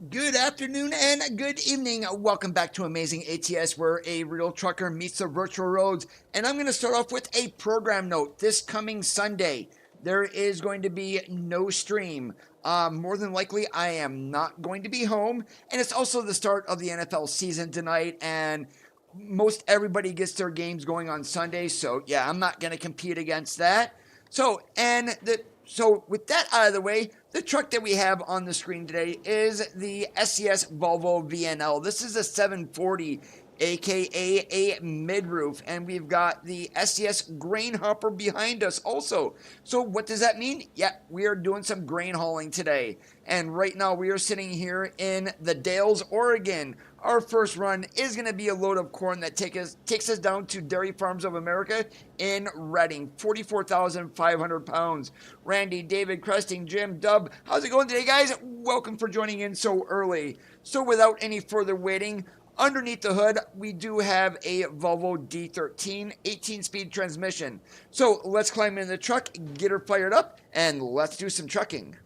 Good afternoon and good evening. Welcome back to Amazing ATS, where a real trucker meets the virtual roads. And I'm going to start off with a program note. This coming Sunday, there is going to be no stream. More than likely, I am not going to be home. And it's also the start of the NFL season tonight. And most everybody gets their games going on Sunday. So, yeah, I'm not going to compete against that. So with that out of the way, the truck that we have on the screen today is the SCS Volvo VNL. This is a 740, aka a mid-roof, and we've got the SCS grain hopper behind us also. So what does that mean? Yeah, we are doing some grain hauling today. And right now we are sitting here in the Dalles, Oregon. Our first run is going to be a load of corn that takes us down to Dairy Farms of America in Reading, 44,500 pounds. Randy, David, Cresting, Jim, Dub, how's it going today, guys? Welcome for joining in so early. So without any further waiting, underneath the hood, we do have a Volvo D13 18-speed transmission. So let's climb in the truck, get her fired up, and let's do some trucking.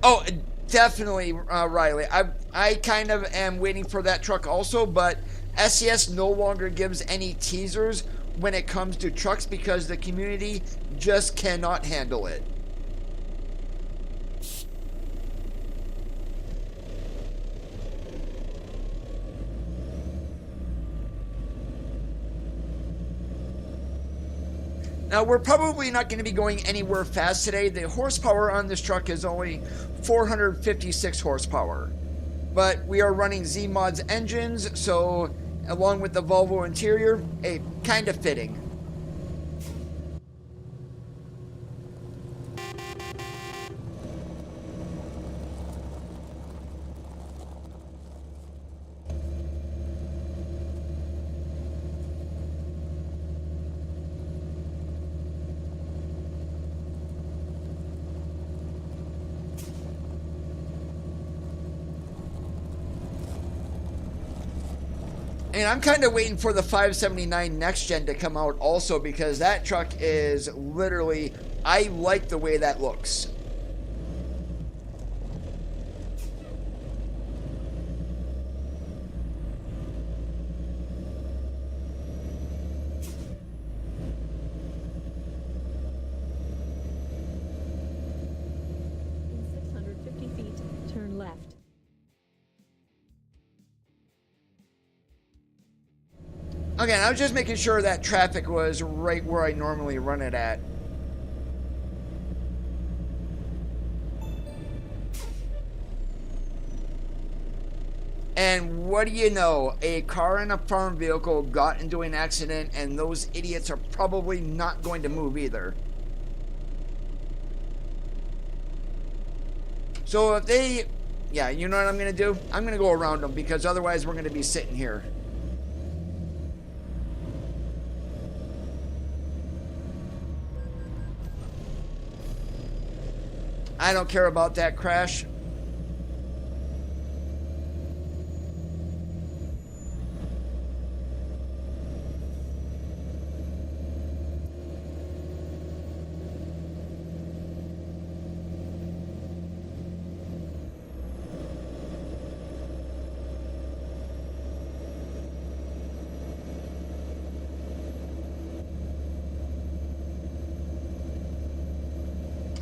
Oh, definitely, Riley. I kind of am waiting for that truck also, but SCS no longer gives any teasers when it comes to trucks because the community just cannot handle it. Now, we're probably not going to be going anywhere fast today. The horsepower on this truck is only 456 horsepower. But we are running Z-Mod's engines, so along with the Volvo interior, kind of fitting. And I'm kind of waiting for the 579 Next Gen to come out also because that truck is literally, I like the way that looks. In 650 feet, turn left. Again, I was just making sure that traffic was right where I normally run it at. And what do you know? A car and a farm vehicle got into an accident, and those idiots are probably not going to move either. So if they... Yeah, you know what I'm going to do? I'm going to go around them because otherwise we're going to be sitting here. I don't care about that crash.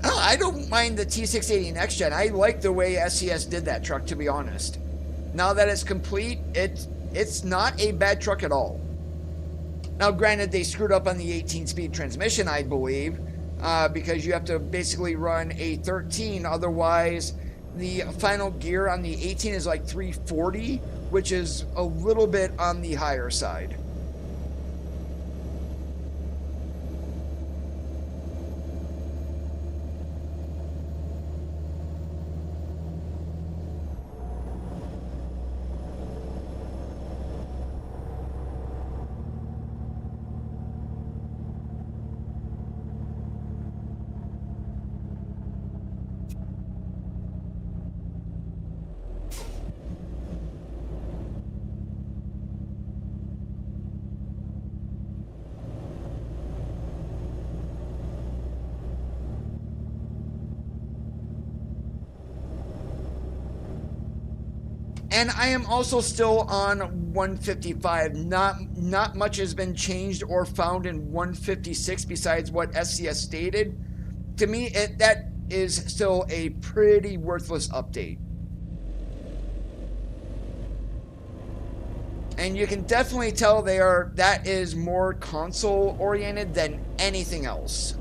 I don't mind the T680 Next Gen. I like the way SCS did that truck, to be honest. Now that it's complete, it's not a bad truck at all. Now, granted, they screwed up on the 18-speed transmission, I believe, because you have to basically run a 13. Otherwise, the final gear on the 18 is like 340, which is a little bit on the higher side. And I am also still on 155. Not much has been changed or found in 156 besides what SCS stated. To me, that is still a pretty worthless update. And you can definitely tell that is more console oriented than anything else.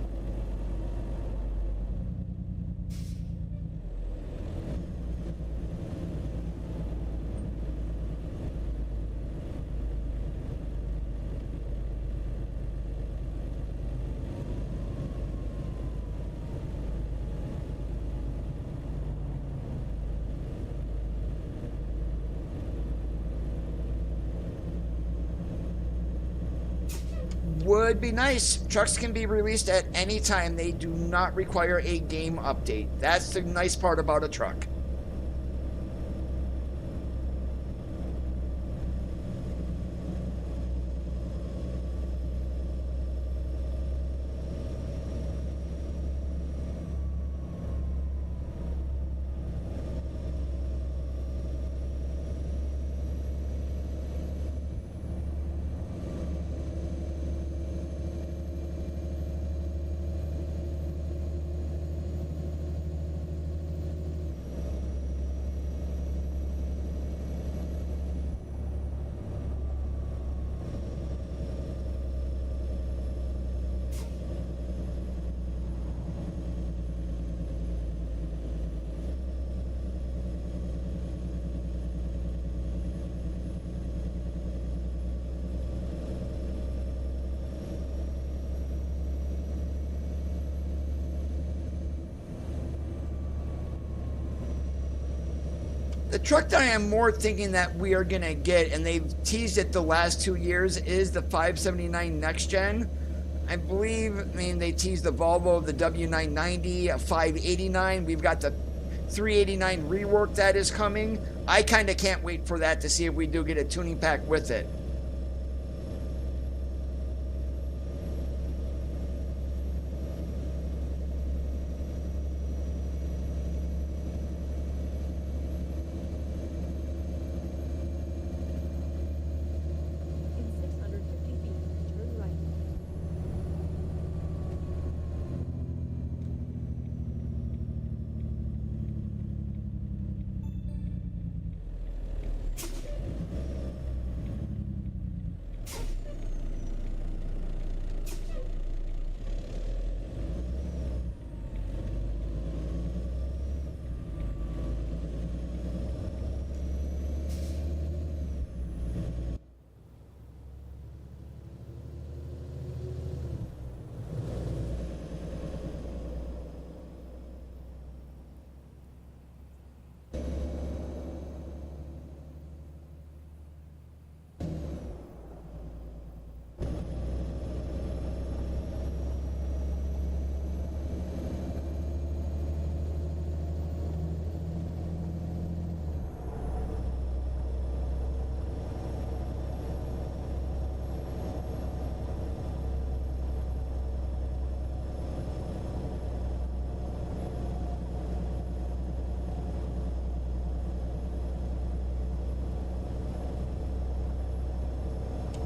Would be nice. Trucks can be released at any time. They do not require a game update. That's the nice part about a truck. The truck that I am more thinking that we are going to get, and they've teased it the last 2 years, is the 579 Next Gen. I mean, they teased the Volvo, the W990, a 589. We've got the 389 rework that is coming. I kind of can't wait for that to see if we do get a tuning pack with it.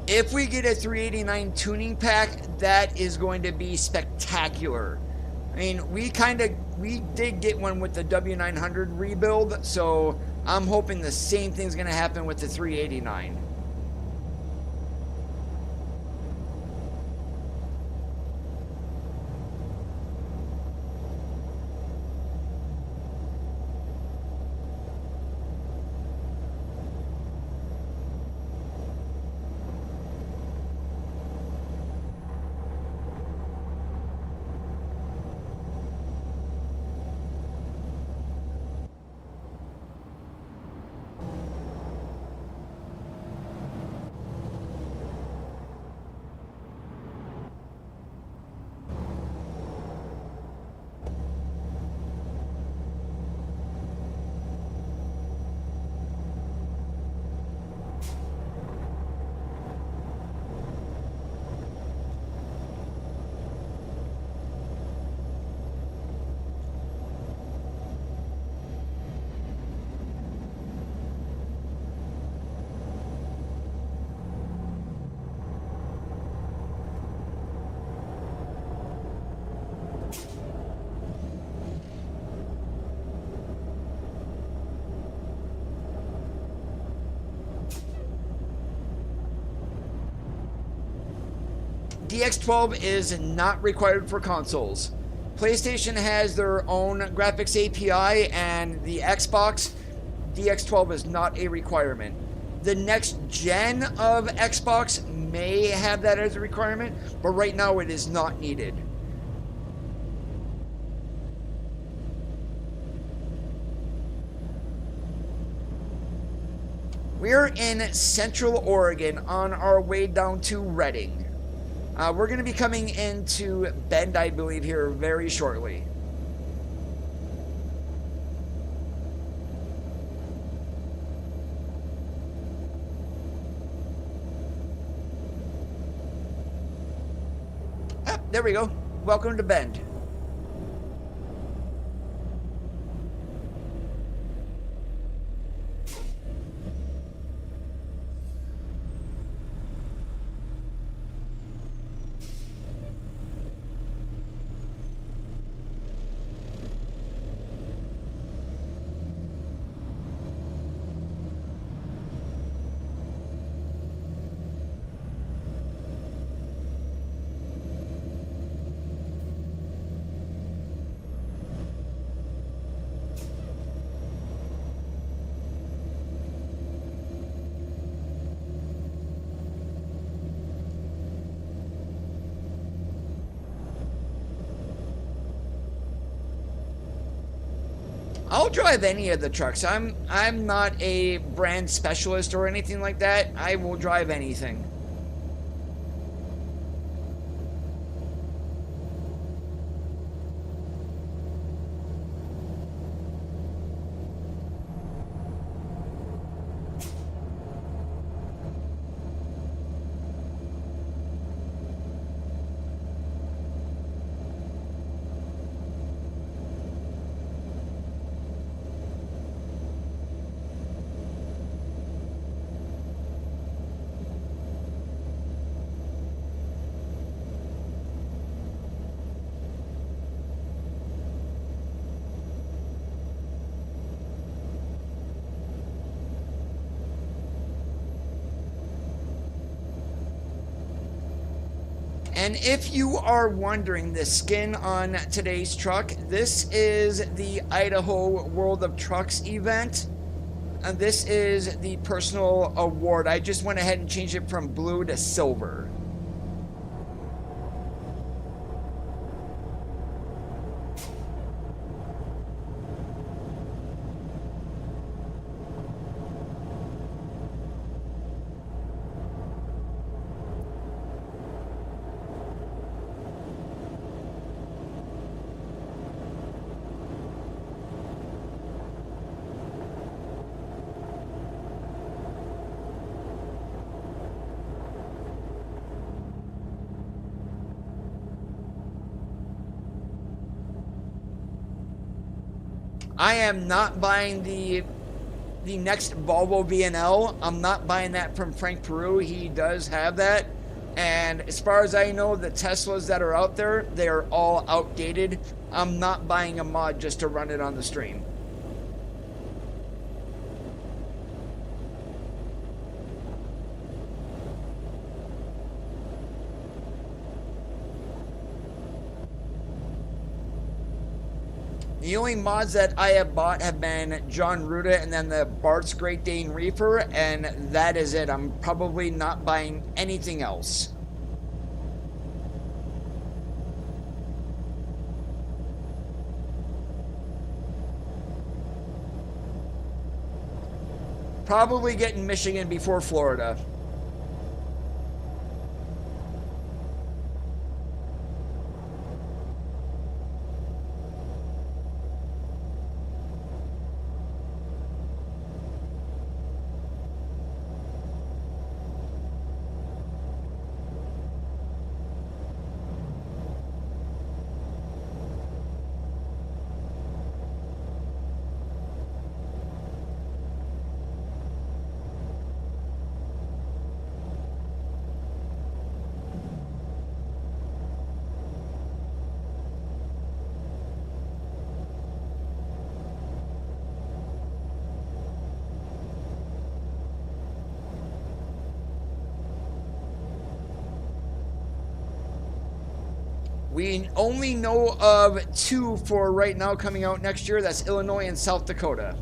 If we get a 389 tuning pack, that is going to be spectacular. I mean, we did get one with the W900 rebuild, so I'm hoping the same thing's going to happen with the 389. DX12 is not required for consoles. PlayStation has their own graphics API, and the Xbox, DX12 is not a requirement. The next gen of Xbox may have that as a requirement, but right now it is not needed. We're in Central Oregon on our way down to Redding. We're going to be coming into Bend, I believe, here very shortly. Ah, there we go. Welcome to Bend. I'll drive any of the trucks. I'm not a brand specialist or anything like that. I will drive anything. And if you are wondering, the skin on today's truck, this is the Idaho World of Trucks event. And this is the personal award. I just went ahead and changed it from blue to silver. I am not buying the next Volvo VNL. I'm not buying that from Frank Peru. He does have that. And as far as I know, the Teslas that are out there, they are all outdated. I'm not buying a mod just to run it on the stream. The only mods that I have bought have been John Ruda and then the Bart's Great Dane Reefer, and that is it. I'm probably not buying anything else. Probably getting Michigan before Florida. We only know of 2 for right now coming out next year. That's Illinois and South Dakota.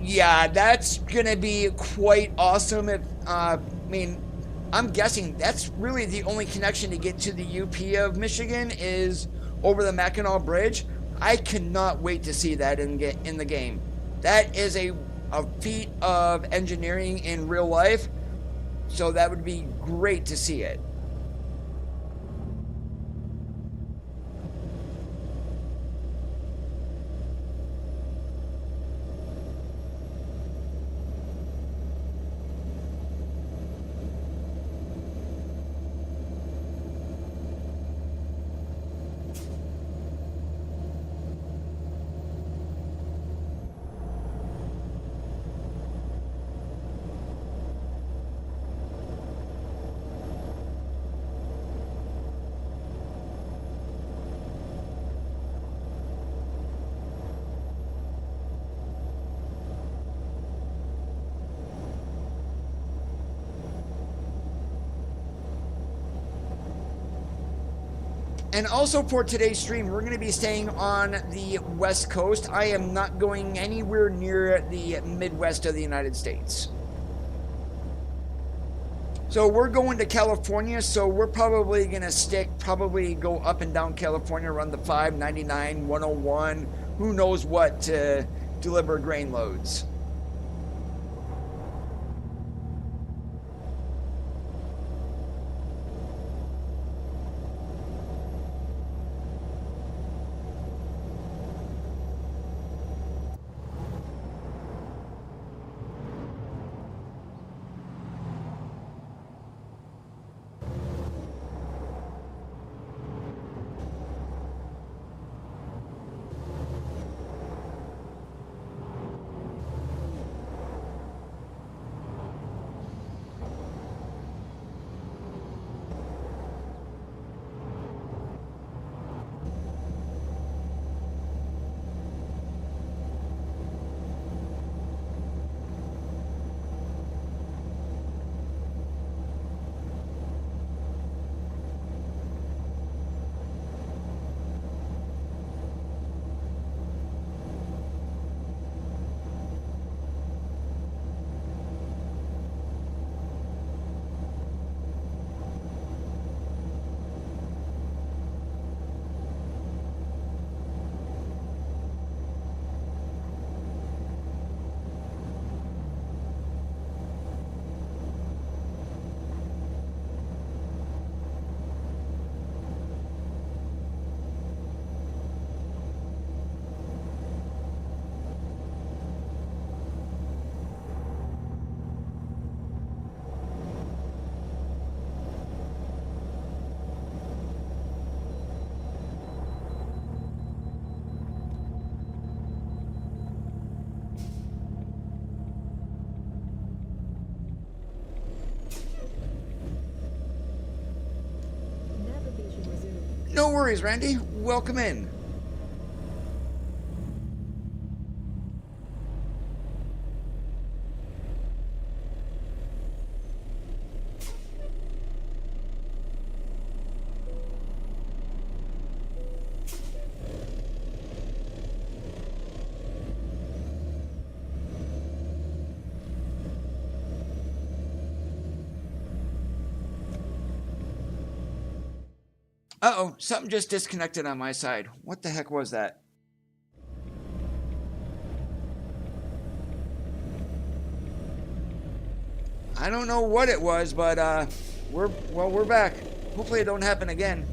Yeah, that's gonna be quite awesome. If I mean, I'm guessing that's really the only connection to get to the UP of Michigan is over the Mackinac Bridge. I cannot wait to see that in the game. That is a feat of engineering in real life, so that would be great to see it. And also for today's stream, we're going to be staying on the West Coast. I am not going anywhere near the Midwest of the United States. So we're going to California, so we're probably going to go up and down California, run the 599, 101, who knows what to deliver grain loads. No worries, Randy. Welcome in. Uh-oh, something just disconnected on my side. What the heck was that? I don't know what it was, but we're back. Hopefully it don't happen again.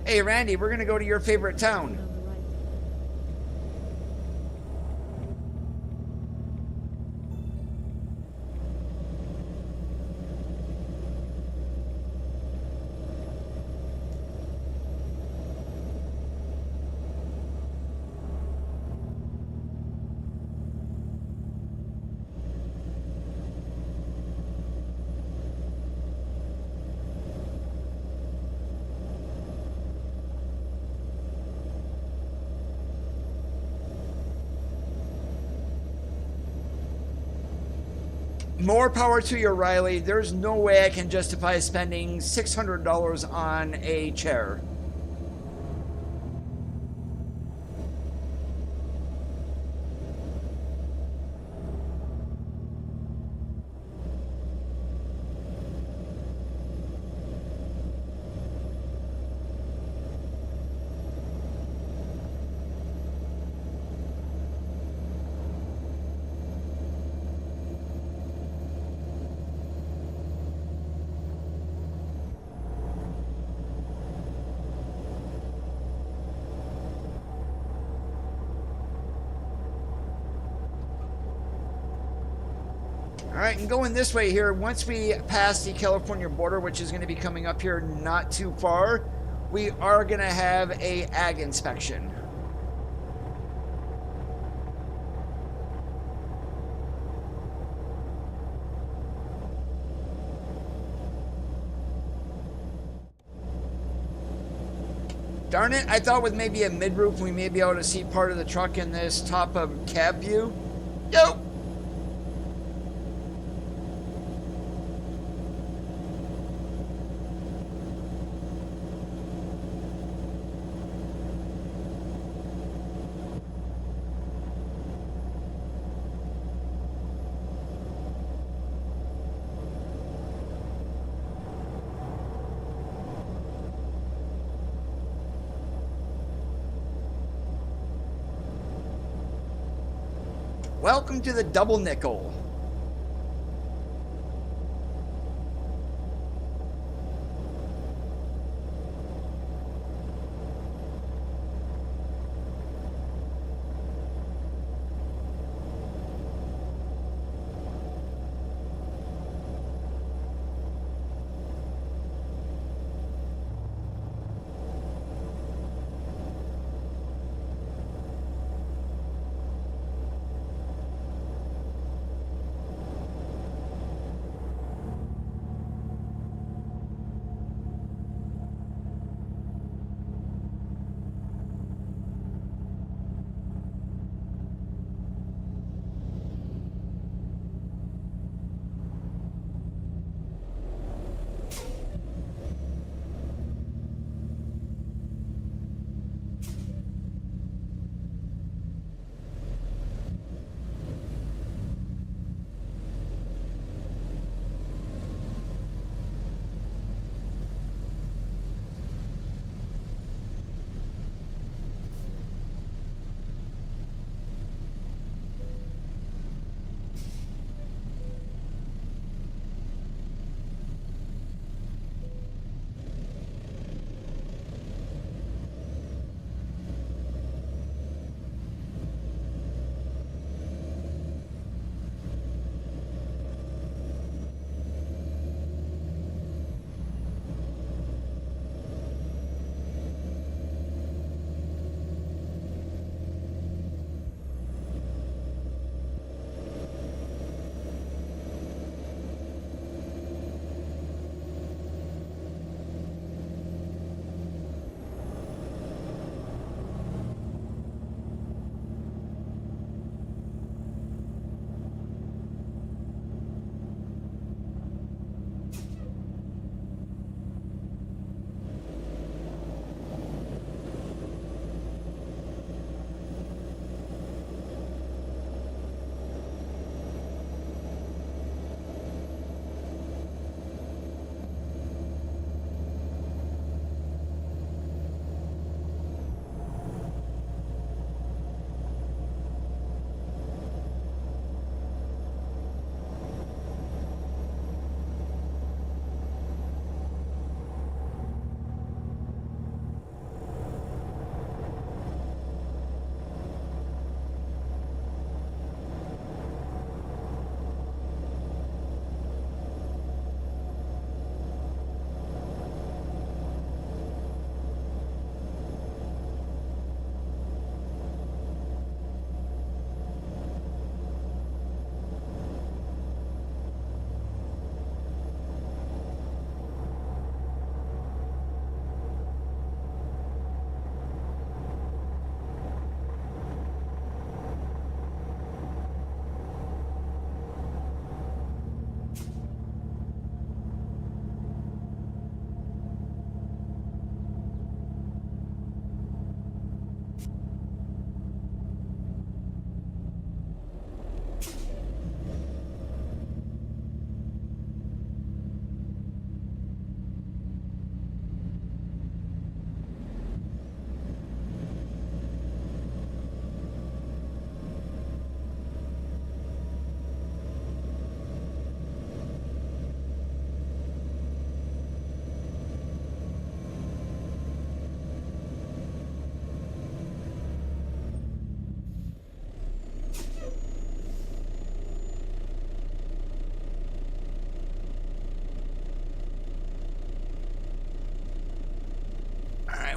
Hey, Randy, we're going to go to your favorite town. On the right. More power to you, Riley. There's no way I can justify spending $600 on a chair. All right, and going this way here, once we pass the California border, which is going to be coming up here not too far, we are going to have a ag inspection. Darn it, I thought with maybe a mid-roof we may be able to see part of the truck in this top of cab view. Yo! Welcome to the double nickel.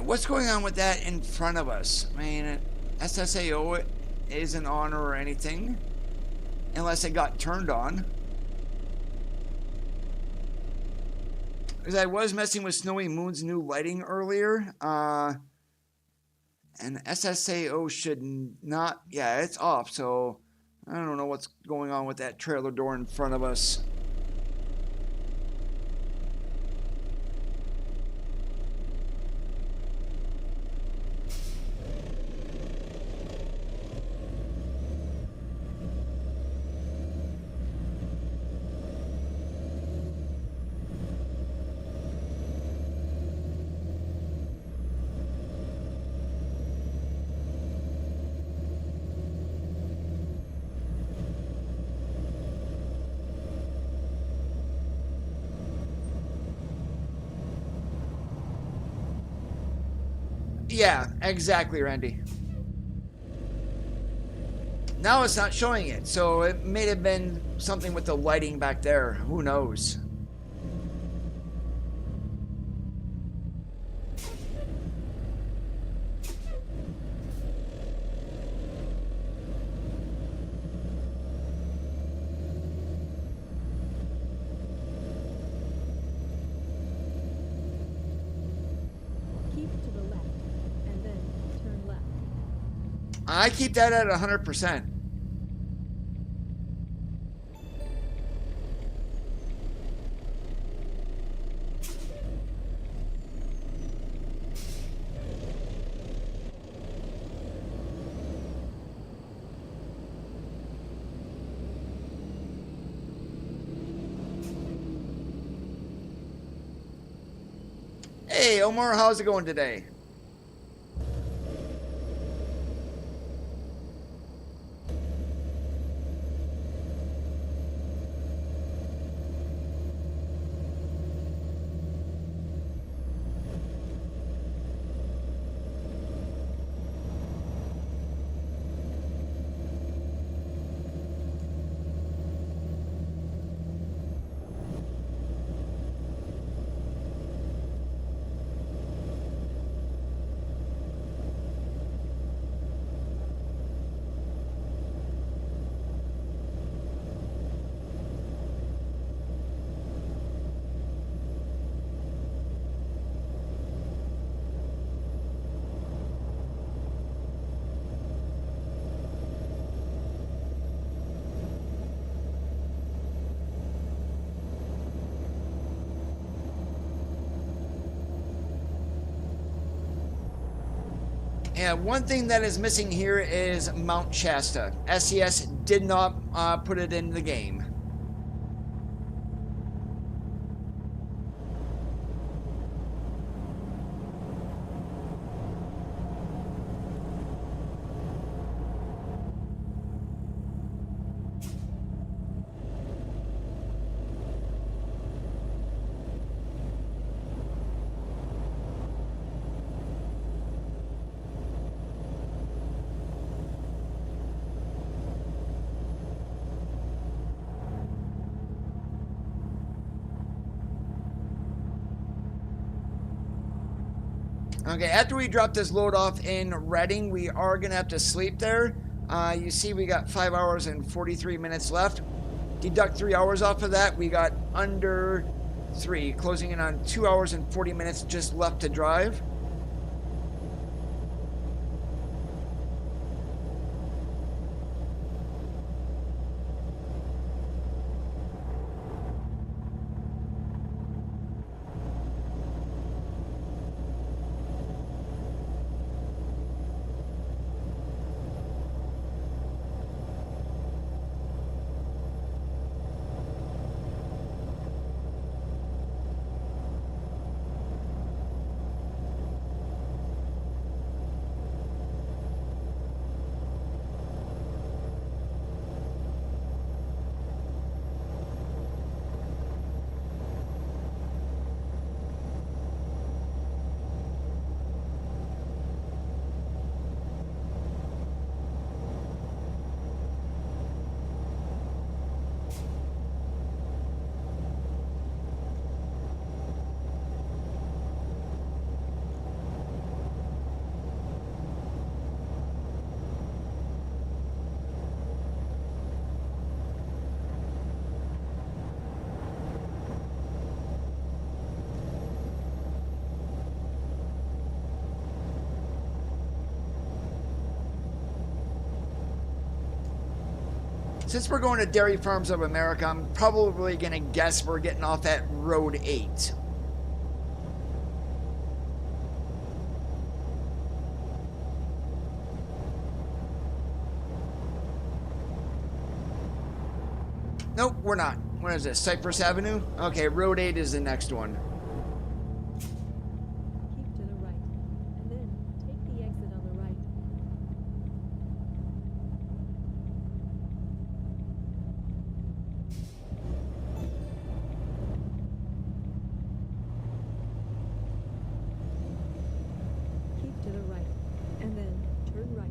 what's going on with that in front of us? I mean, SSAO isn't on or anything, unless it got turned on. Because I was messing with Snowy Moon's new lighting earlier, and SSAO should not, yeah, it's off, so I don't know what's going on with that trailer door in front of us. Yeah, exactly, Randy. Now it's not showing it, so it may have been something with the lighting back there. Who knows? I keep that at 100%. Hey, Omar, how's it going today? Yeah, one thing that is missing here is Mount Shasta. SES did not put it in the game. Okay, after we drop this load off in Reading, we are going to have to sleep there. You see we got 5 hours and 43 minutes left. Deduct 3 hours off of that, we got under 3, closing in on 2 hours and 40 minutes just left to drive. Since we're going to Dairy Farms of America, I'm probably going to guess we're getting off at Road 8. Nope, we're not. What is this? Cypress Avenue? Okay, Road 8 is the next one. Keep to the right, and then take the exit on the right. Keep to the right, and then turn right.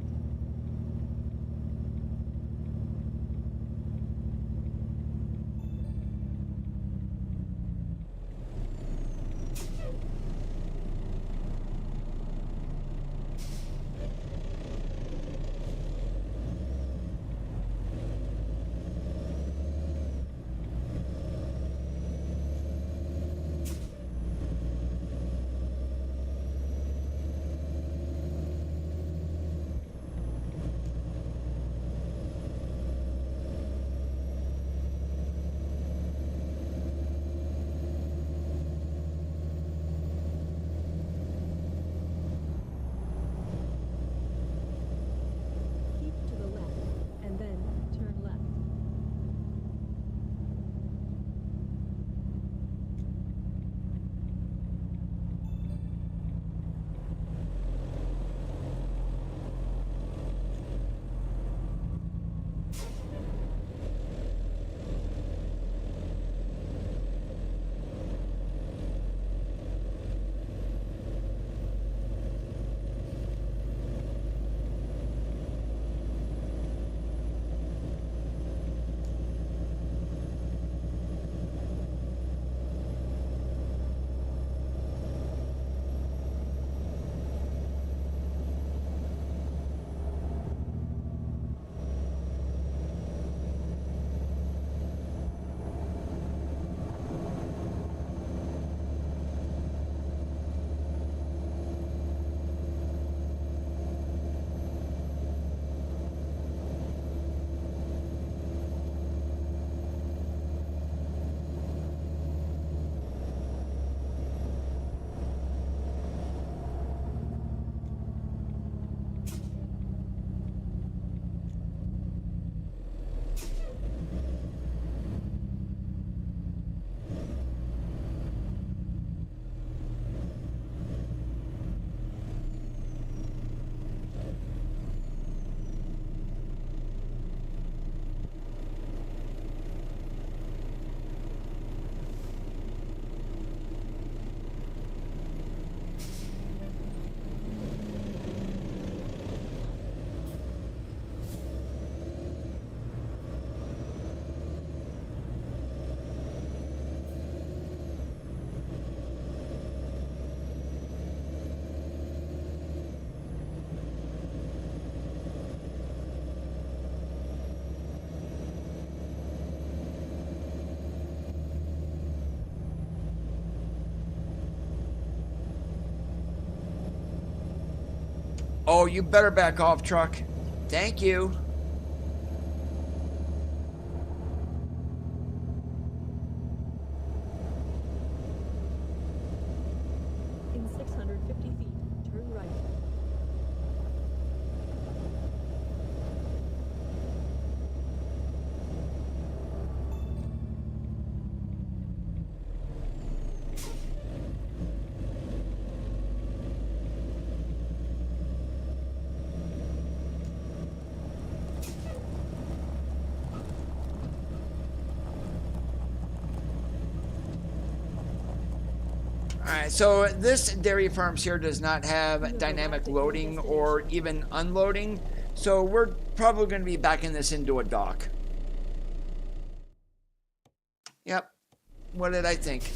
Keep to the left, and then turn left. Oh, you better back off, truck. Thank you. In 650 feet, turn right. Alright, so this dairy farms here does not have dynamic loading or even unloading, so we're probably going to be backing this into a dock. Yep, what did I think?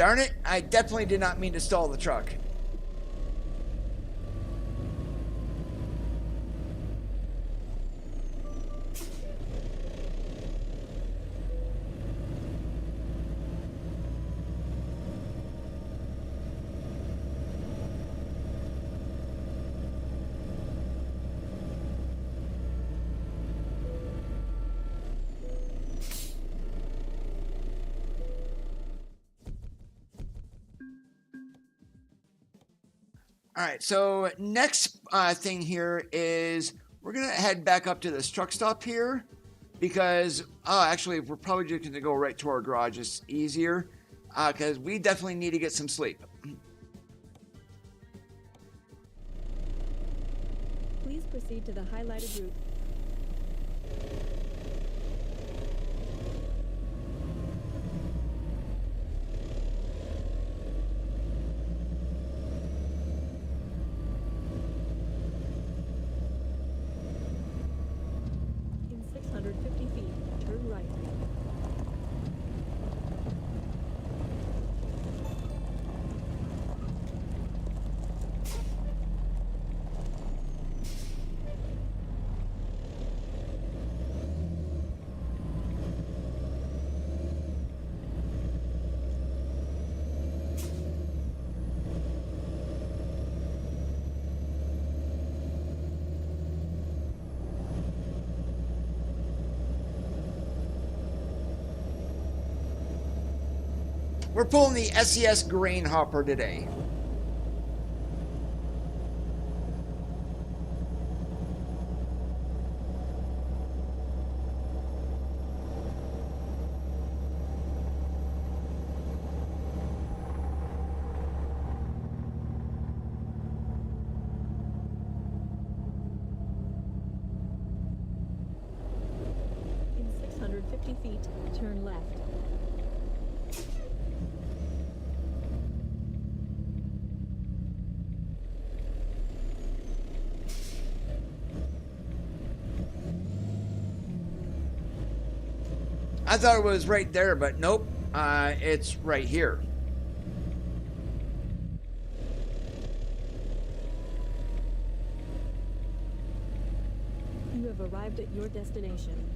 Darn it, I definitely did not mean to stall the truck. All right, so next thing here is we're gonna head back up to this truck stop here because, actually, we're probably just gonna go right to our garage. It's easier because we definitely need to get some sleep. Please proceed to the highlighted route. In 650 feet, turn right. We're pulling the SES grain hopper today. In 650 feet, turn left. I thought it was right there, but nope, it's right here. You have arrived at your destination.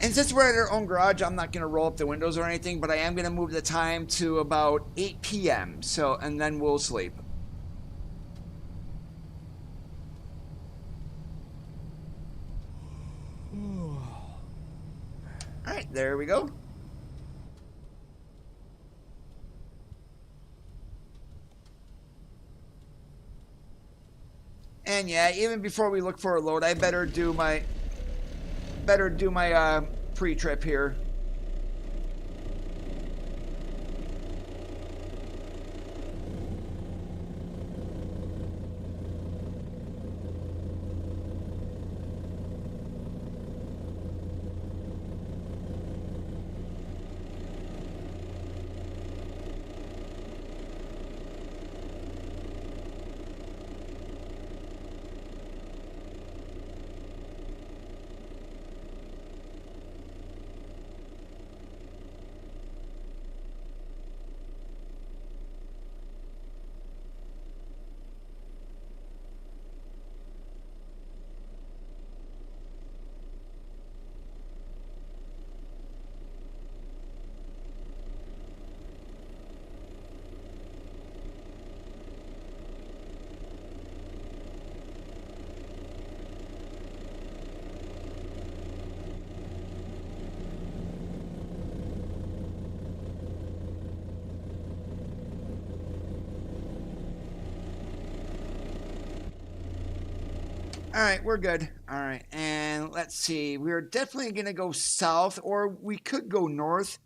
And since we're at our own garage, I'm not going to roll up the windows or anything, but I am going to move the time to about 8 p.m. So, and then we'll sleep. All right, there we go. And yeah, even before we look for a load, I better do my pre-trip here. All right, we're good. All right, and let's see. We're definitely going to go south, or we could go north.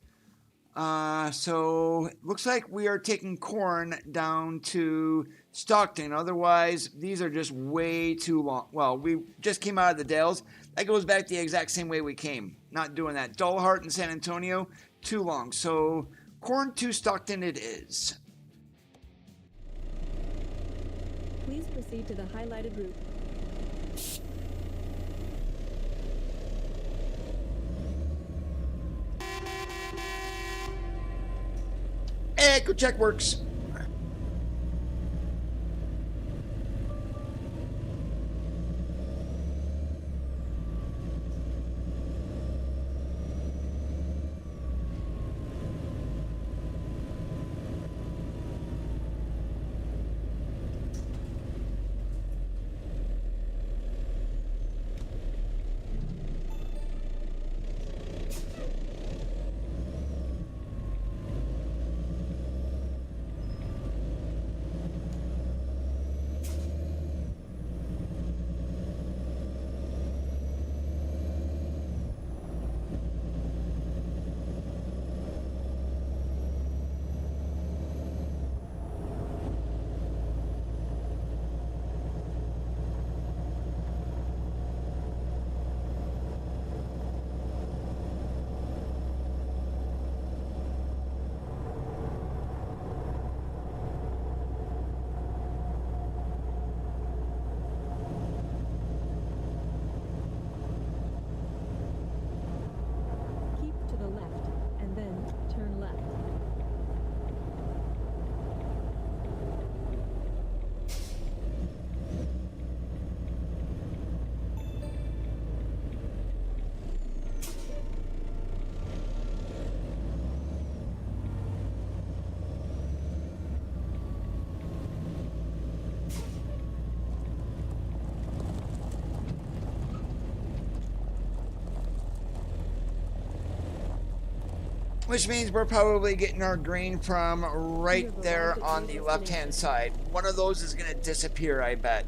So it looks like we are taking corn down to Stockton. Otherwise, these are just way too long. Well, we just came out of the Dales. That goes back the exact same way we came. Not doing that. Dullhart in San Antonio, too long. So corn to Stockton it is. Please proceed proceed to the highlighted route. Echo check works. Which means we're probably getting our grain from right there on the left-hand side. One of those is going to disappear, I bet.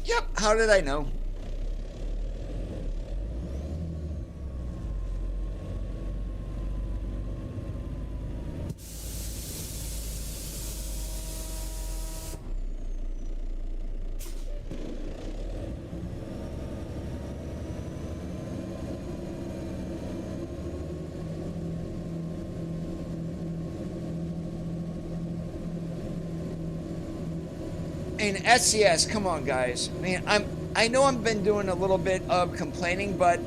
Yep, how did I know? And SCS, come on, guys. I mean, I know I've been doing a little bit of complaining, but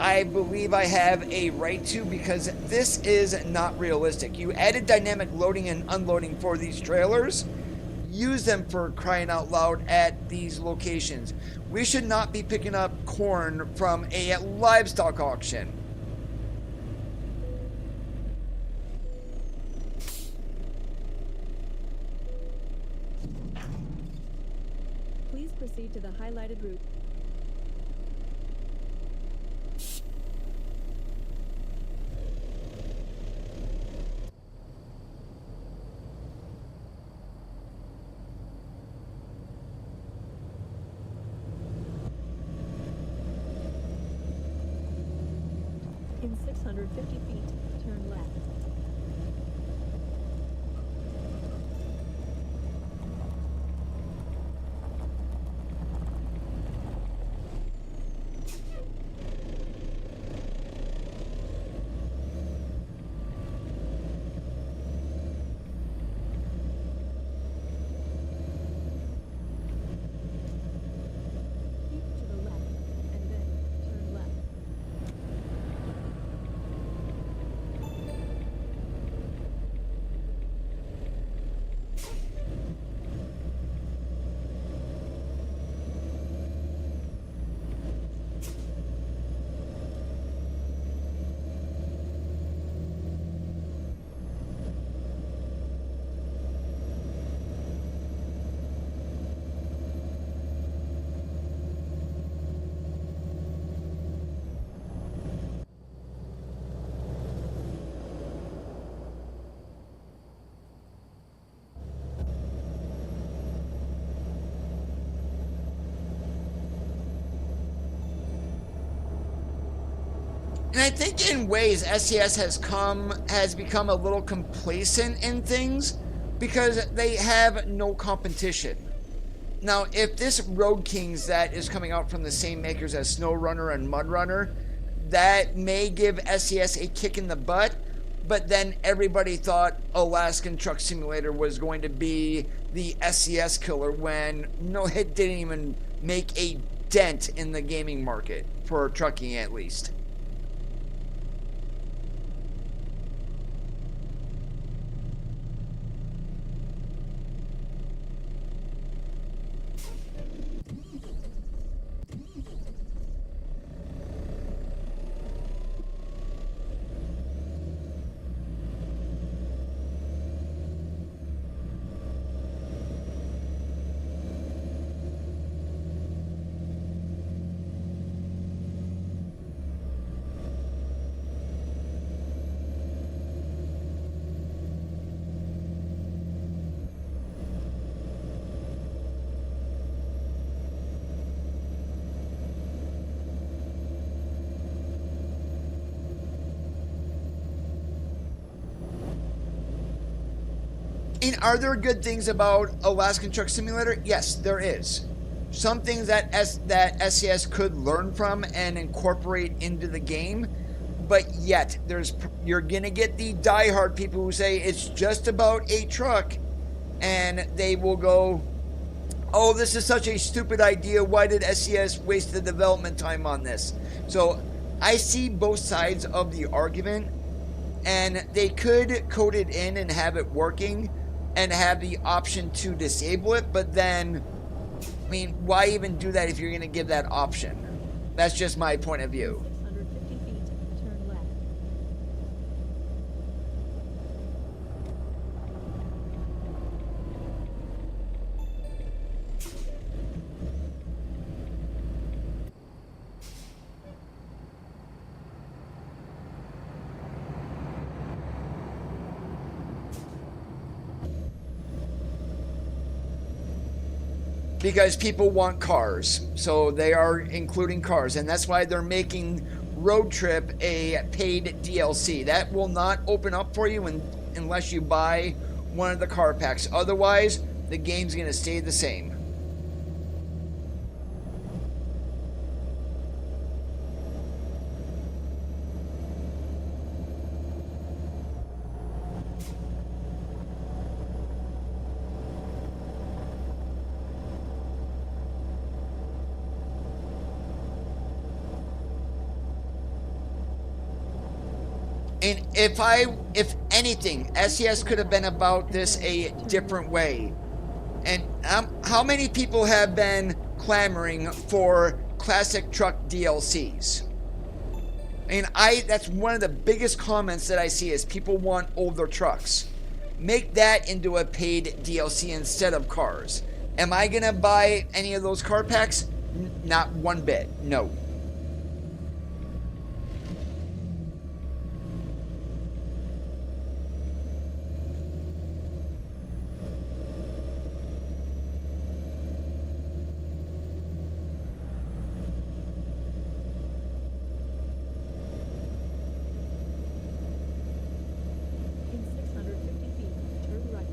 I believe I have a right to, because this is not realistic. You added dynamic loading and unloading for these trailers. Use them, for crying out loud, at these locations. We should not be picking up corn from a livestock auction. Proceed to the highlighted route. In 650 feet, turn left. And I think in ways SCS has become a little complacent in things because they have no competition. Now, if this Road Kings that is coming out from the same makers as Snow Runner and Mud Runner, that may give SCS a kick in the butt, but then everybody thought Alaskan Truck Simulator was going to be the SCS killer when no, it didn't even make a dent in the gaming market, for trucking at least. And are there good things about Alaskan Truck Simulator? Yes, there is. Some things that SCS could learn from and incorporate into the game, but yet you're gonna get the diehard people who say it's just about a truck, and they will go, "Oh, this is such a stupid idea. Why did SCS waste the development time on this?" So I see both sides of the argument, and they could code it in and have it working and have the option to disable it, but then, I mean, why even do that if you're going to give that option? That's just my point of view. 650 feet, turn left. Because people want cars, so they are including cars, and that's why they're making Road Trip a paid DLC. That will not open up for you unless you buy one of the car packs. Otherwise, the game's going to stay the same. And if anything, SCS could have been about this a different way. And how many people have been clamoring for classic truck DLCs? And that's one of the biggest comments that I see is people want older trucks. Make that into a paid DLC instead of cars. Am I gonna buy any of those car packs? Not one bit, no. In 650 feet, turn right.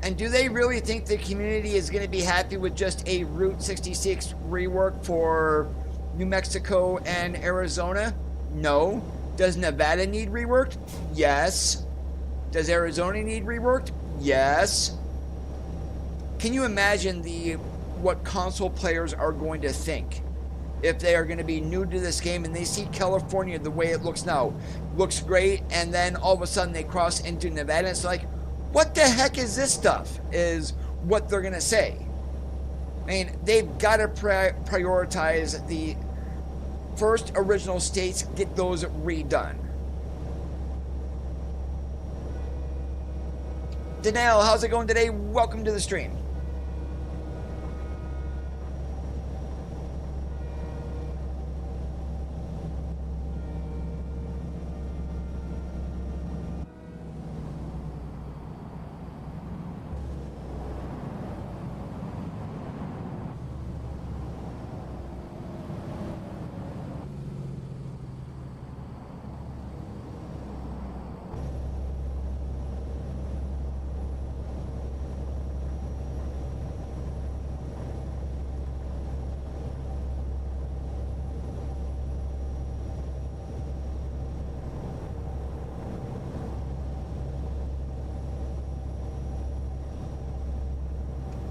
And do they really think the community is going to be happy with just a Route 66 rework for New Mexico and Arizona? No. Does Nevada need reworked? Yes. Does Arizona need reworked? Yes. Can you imagine what console players are going to think if they are going to be new to this game and they see California the way it looks now? Looks great, and then all of a sudden they cross into Nevada and it's like, what the heck is this stuff? Is what they're going to say. I mean, they've got to prioritize the first original states, get those redone. Danielle, how's it going today? Welcome to the stream.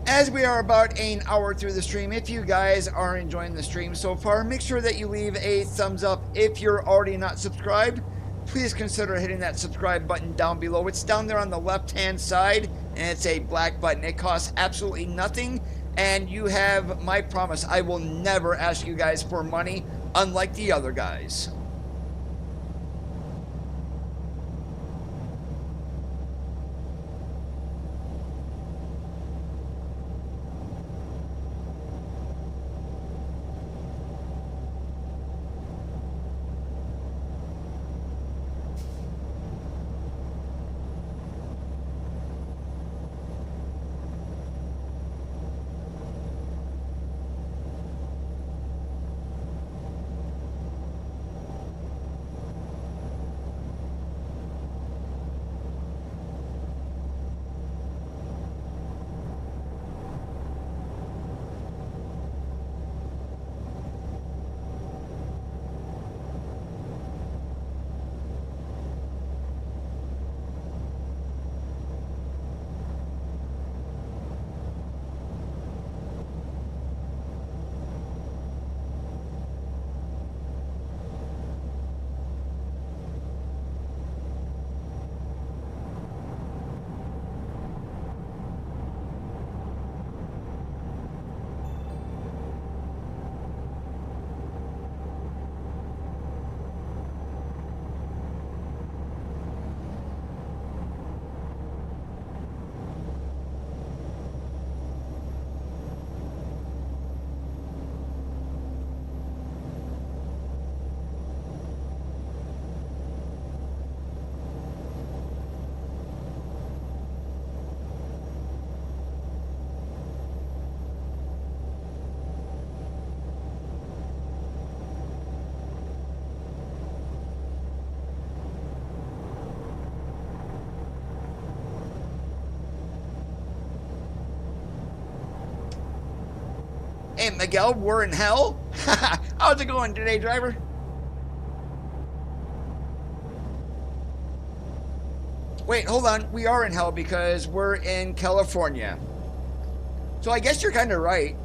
As we are about an hour through the stream, if you guys are enjoying the stream so far, make sure that you leave a thumbs up. If you're already not subscribed, please consider hitting that subscribe button down below. It's down there on the left-hand side, and it's a black button. It costs absolutely nothing, and you have my promise. I will never ask you guys for money, unlike the other guys. Hey, Miguel, we're in hell? How's it going today, driver? Wait, hold on. We are in hell because we're in California. So I guess you're kind of right.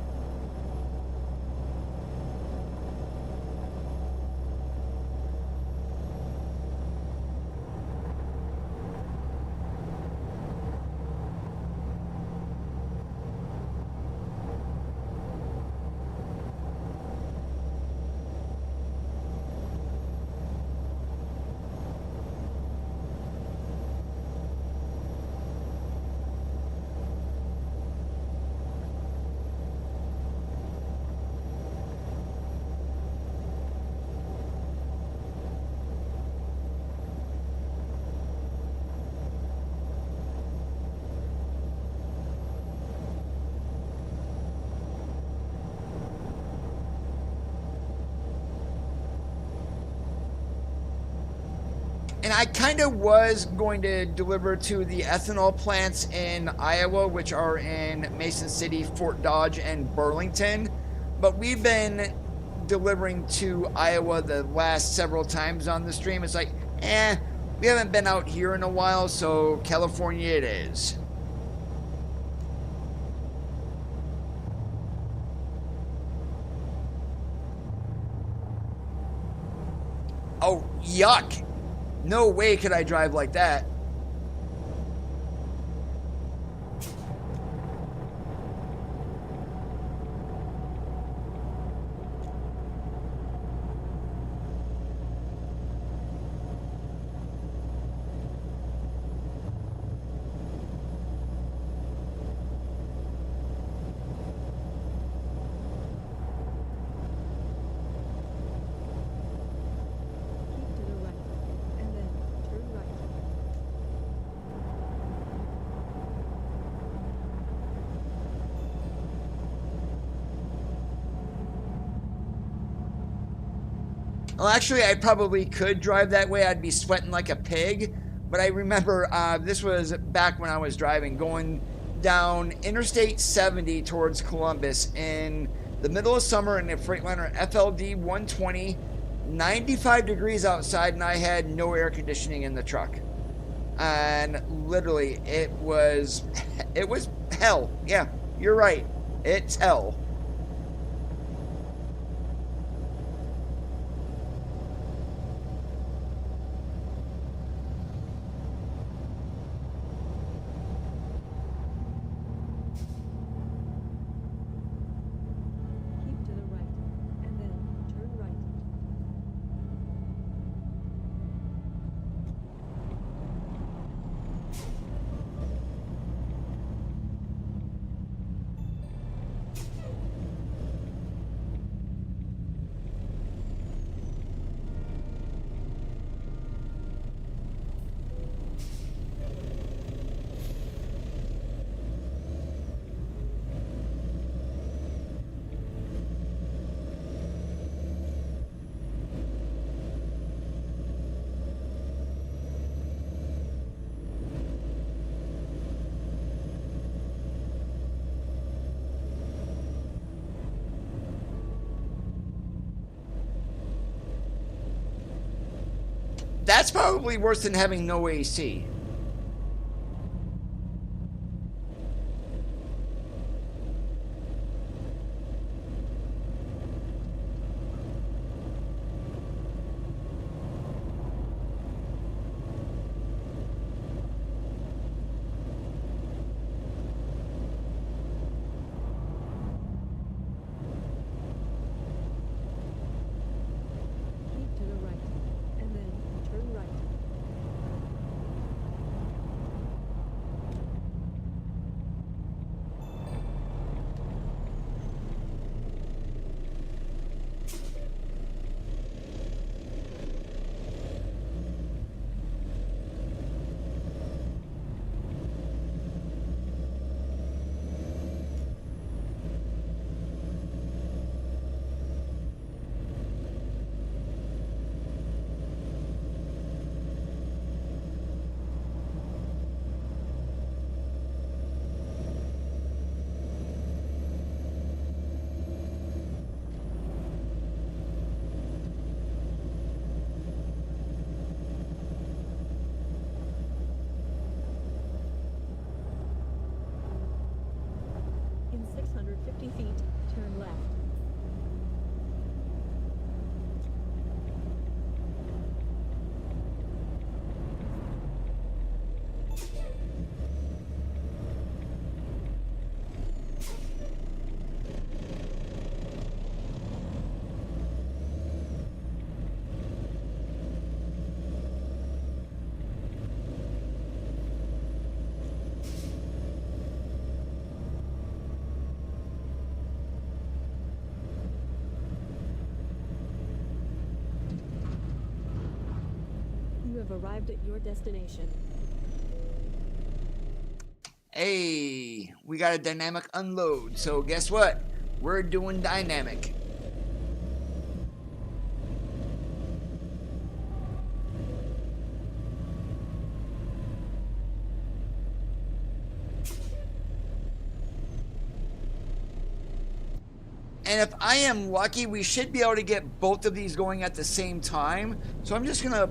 And I kind of was going to deliver to the ethanol plants in Iowa, which are in Mason City, Fort Dodge, and Burlington. But we've been delivering to Iowa the last several times on the stream. It's like, we haven't been out here in a while, so California it is. Oh, yuck. No way could I drive like that. Well, actually, I probably could drive that way. I'd be sweating like a pig. But I remember this was back when I was driving, going down Interstate 70 towards Columbus in the middle of summer in a Freightliner FLD 120, 95 degrees outside, and I had no air conditioning in the truck. And literally, it was hell. Yeah, you're right. It's hell. That's probably worse than having no AC. In 650 feet, turn left. You have arrived at your destination. Hey, we got a dynamic unload, so guess what? We're doing dynamic. And if I am lucky, we should be able to get both of these going at the same time. So I'm just gonna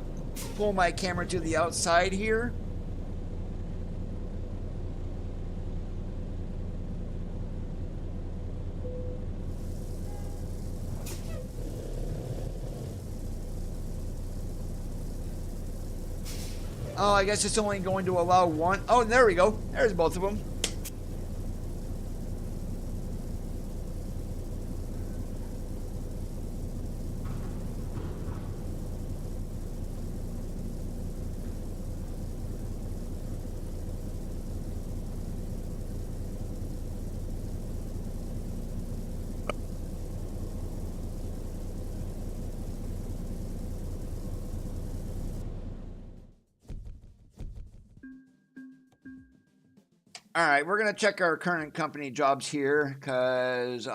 pull my camera to the outside here. Oh, I guess it's only going to allow one. Oh, there we go. There's both of them. All right, we're gonna check our current company jobs here, cause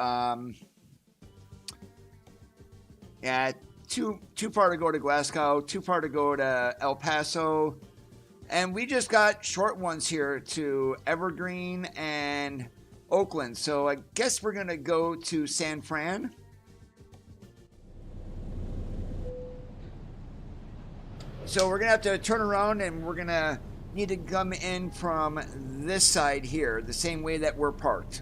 yeah, too far to go to Glasgow, too far to go to El Paso, and we just got short ones here to Evergreen and Oakland. So I guess we're gonna go to San Fran. So we're gonna have to turn around and we're gonna need to come in from this side here, the same way that we're parked.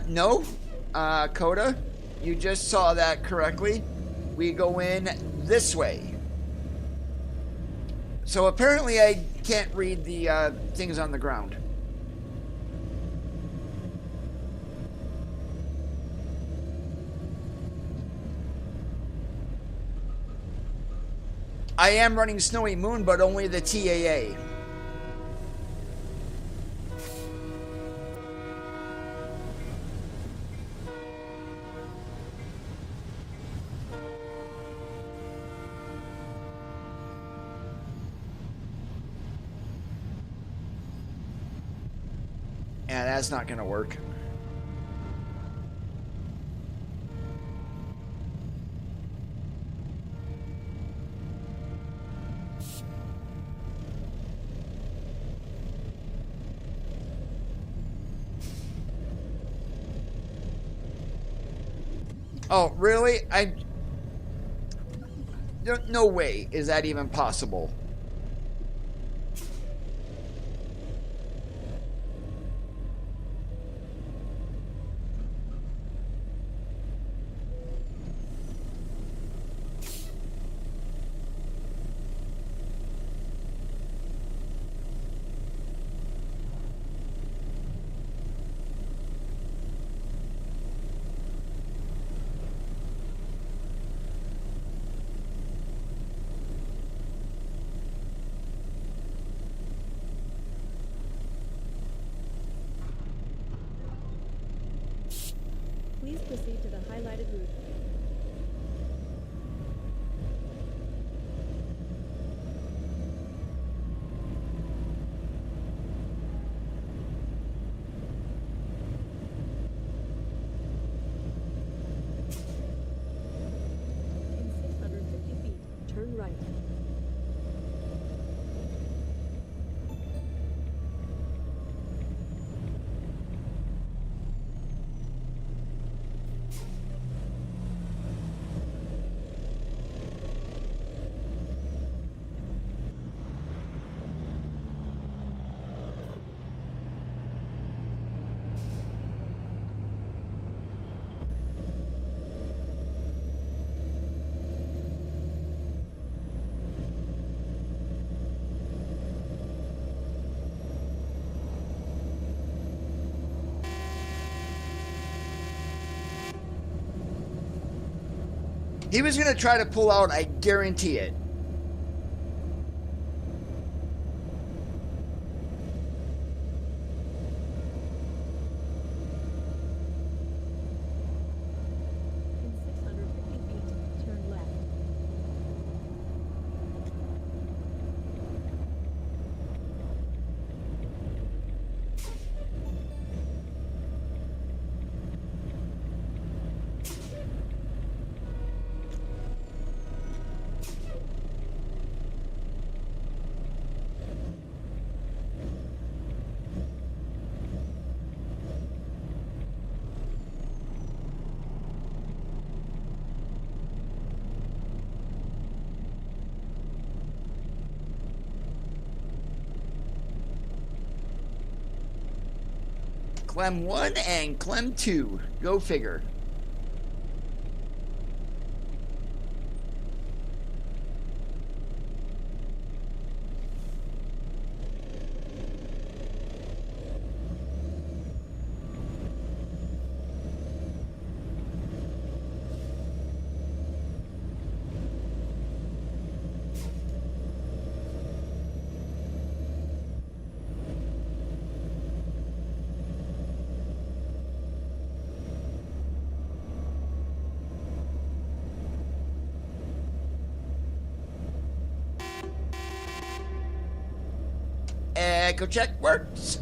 No, Coda, you just saw that correctly. We go in this way. So apparently I can't read the things on the ground. I am running Snowy Moon, but only the TAA. Yeah, that's not gonna work. Oh, really? No way is that even possible. Please proceed to the highlighted route. In 650 feet, turn right. He was gonna try to pull out, I guarantee it. In 650 feet, turn left. Clem 1 and Clem 2. Go figure. Echo check works.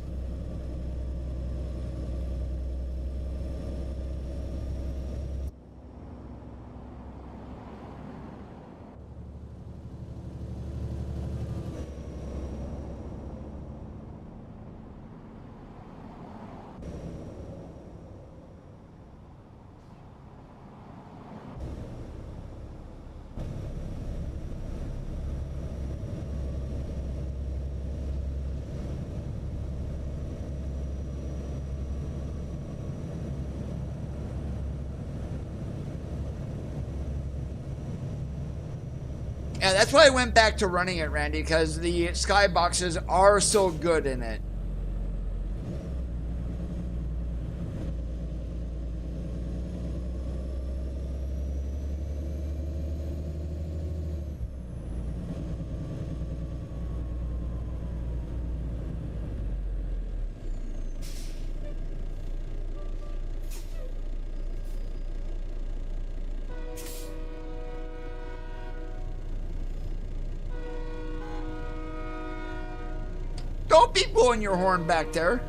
Yeah, that's why I went back to running it, Randy, because the skyboxes are so good in it. Don't be blowing your horn back there.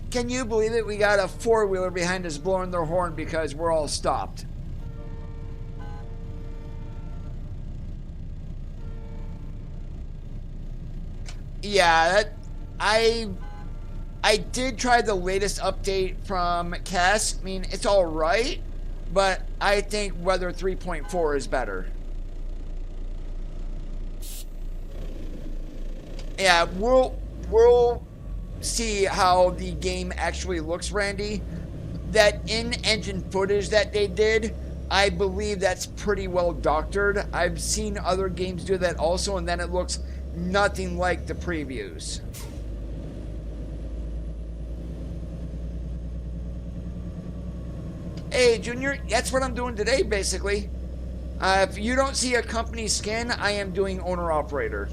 Can you believe it? We got a four-wheeler behind us blowing their horn because we're all stopped. Yeah, I did try the latest update from Cass. I mean, it's all right, but I think Weather 3.4 is better. Yeah, we'll see how the game actually looks, Randy. That in-engine footage that they did, I believe that's pretty well doctored. I've seen other games do that also, and then it looks nothing like the previews. Hey, Junior, that's what I'm doing today, basically. If you don't see a company skin, I am doing owner-operator.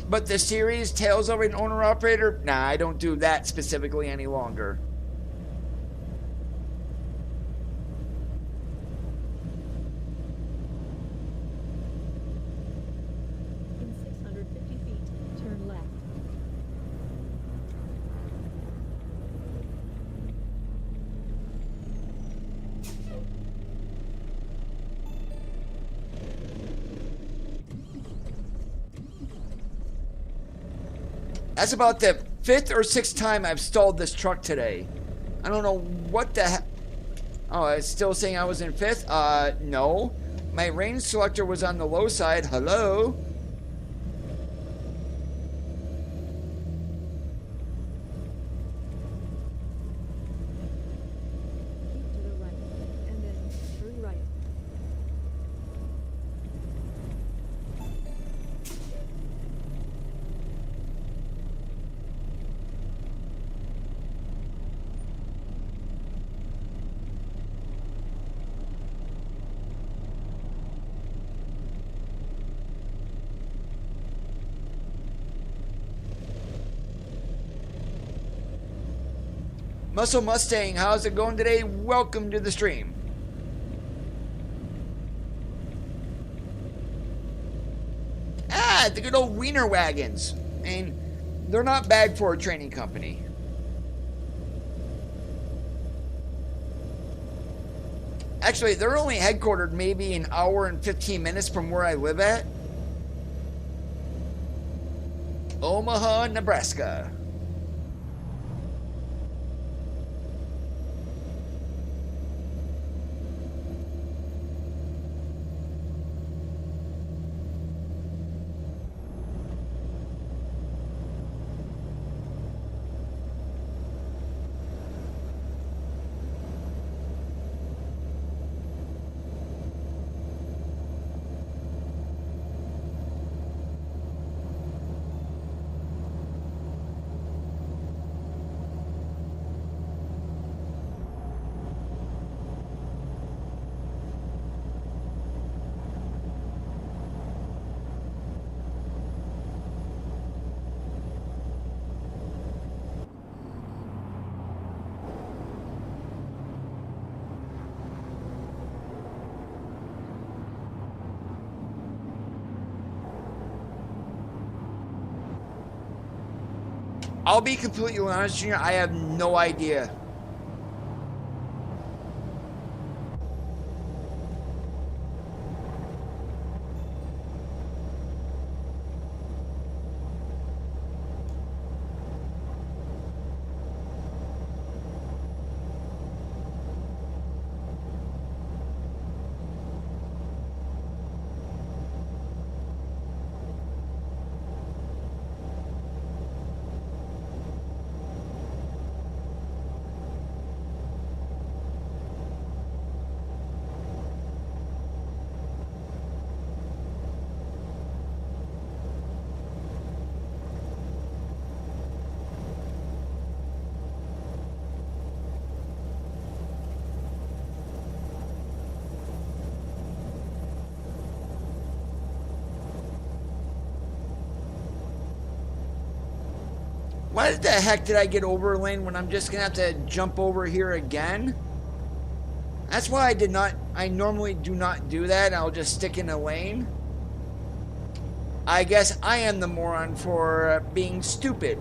But the series, Tales of an Owner-Operator, nah, I don't do that specifically any longer. In 650 feet, turn left. That's about the 5th or 6th time I've stalled this truck today. I don't know what the heck. Oh, it's still saying I was in 5th? No. My range selector was on the low side. Hello? Keep to the right, and then turn right. Muscle Mustang, how's it going today? Welcome to the stream. Ah, the good old wiener wagons. I mean, they're not bad for a training company. Actually, they're only headquartered maybe an hour and 15 minutes from where I live at. Omaha, Nebraska. I'll be completely honest, Junior, I have no idea. Why the heck did I get over a lane when I'm just gonna have to jump over here again? That's why I normally do not do that. I'll just stick in a lane. I guess I am the moron for being stupid.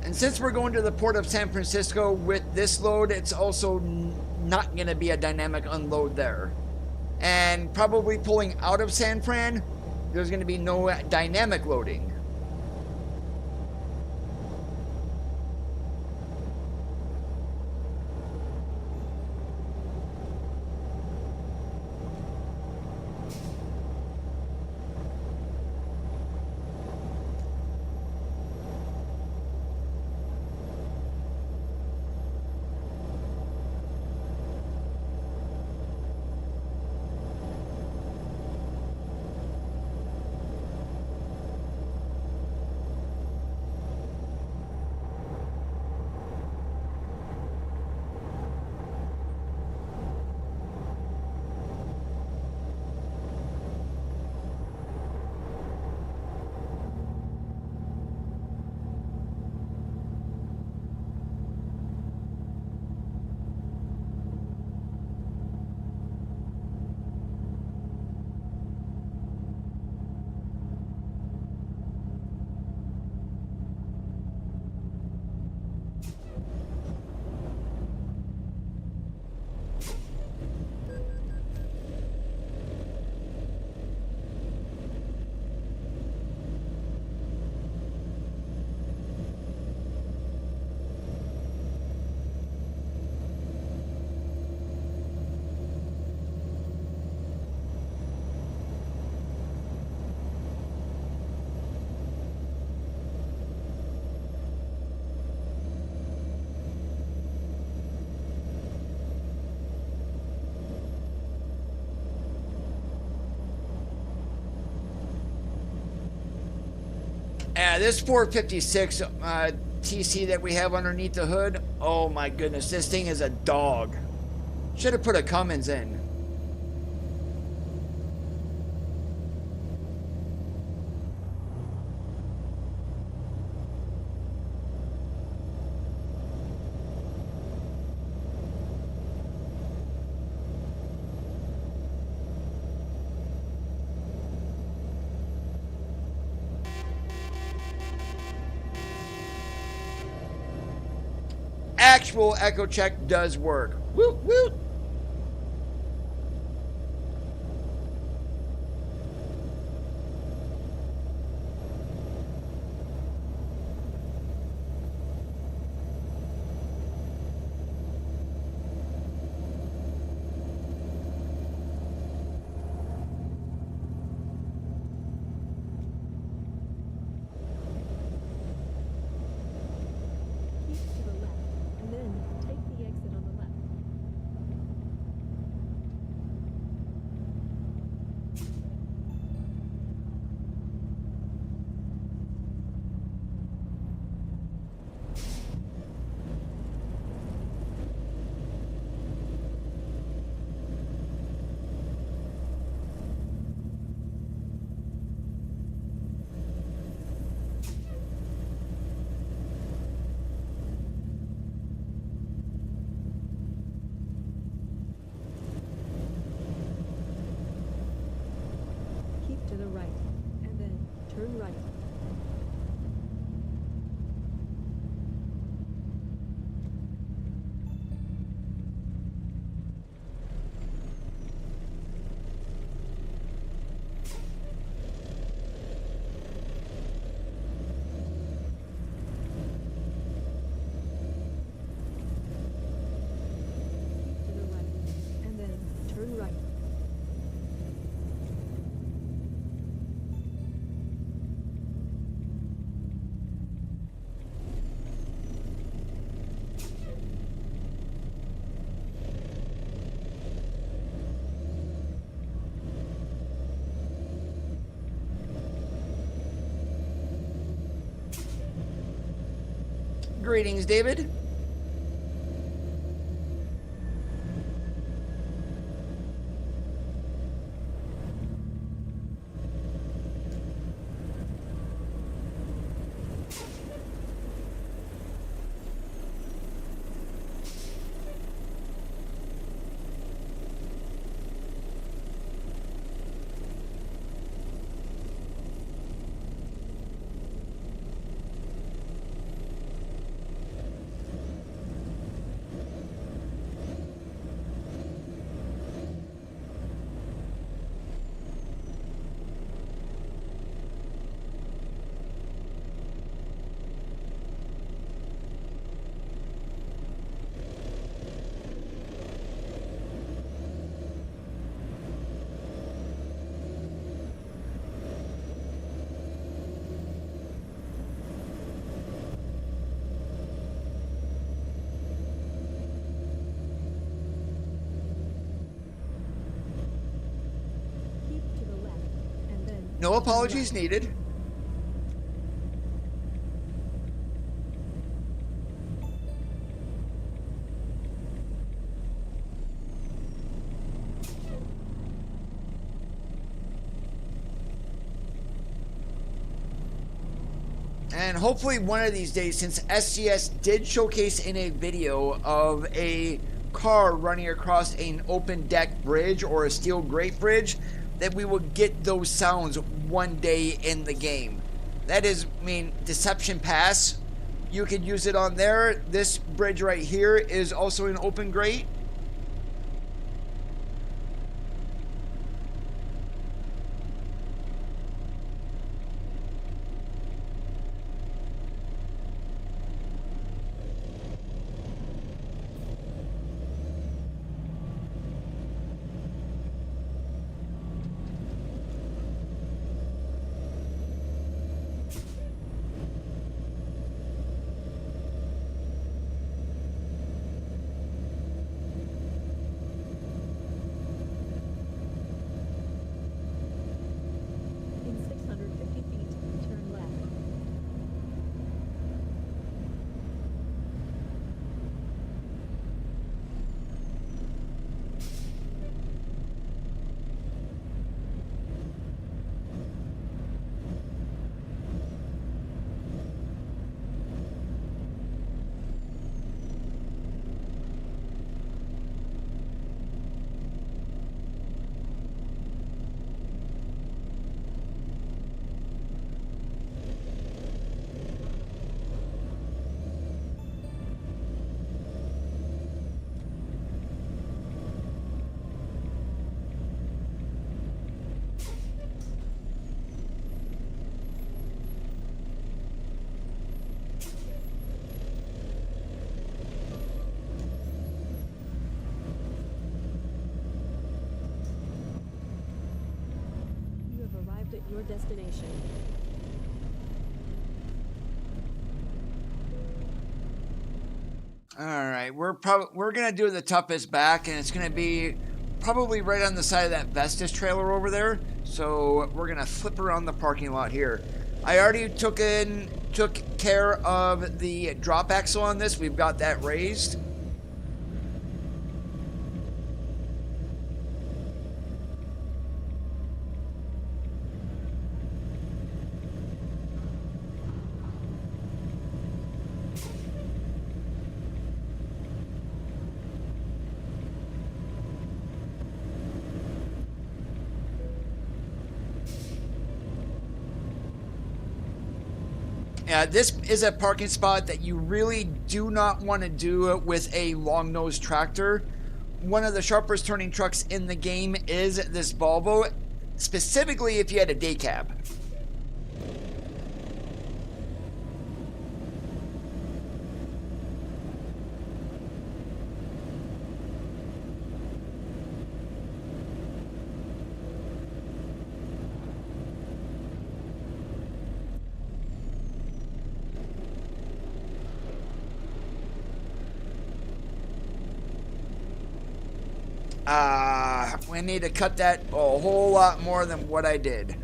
And since we're going to the port of San Francisco with this load, it's also not going to be a dynamic unload there. And probably pulling out of San Fran, there's going to be no dynamic loading. This 456 TC that we have underneath the hood, oh my goodness, this thing is a dog. Should have put a Cummins in. Actual echo check does work. Woot woot. Greetings, David. No apologies needed. And hopefully one of these days, since SCS did showcase in a video of a car running across an open deck bridge or a steel grate bridge, that we will get those sounds one day in the game. That is, I mean, Deception Pass, you could use it on there. This bridge right here is also an open grate. Your destination. All right, we're gonna do the toughest back, and it's gonna be probably right on the side of that Vestas trailer over there. So we're gonna flip around the parking lot here. I already took care of the drop axle on this. We've got that raised. This is a parking spot that you really do not want to do with a long-nosed tractor. One of the sharpest turning trucks in the game is this Volvo, specifically if you had a day cab. We need to cut that a whole lot more than what I did.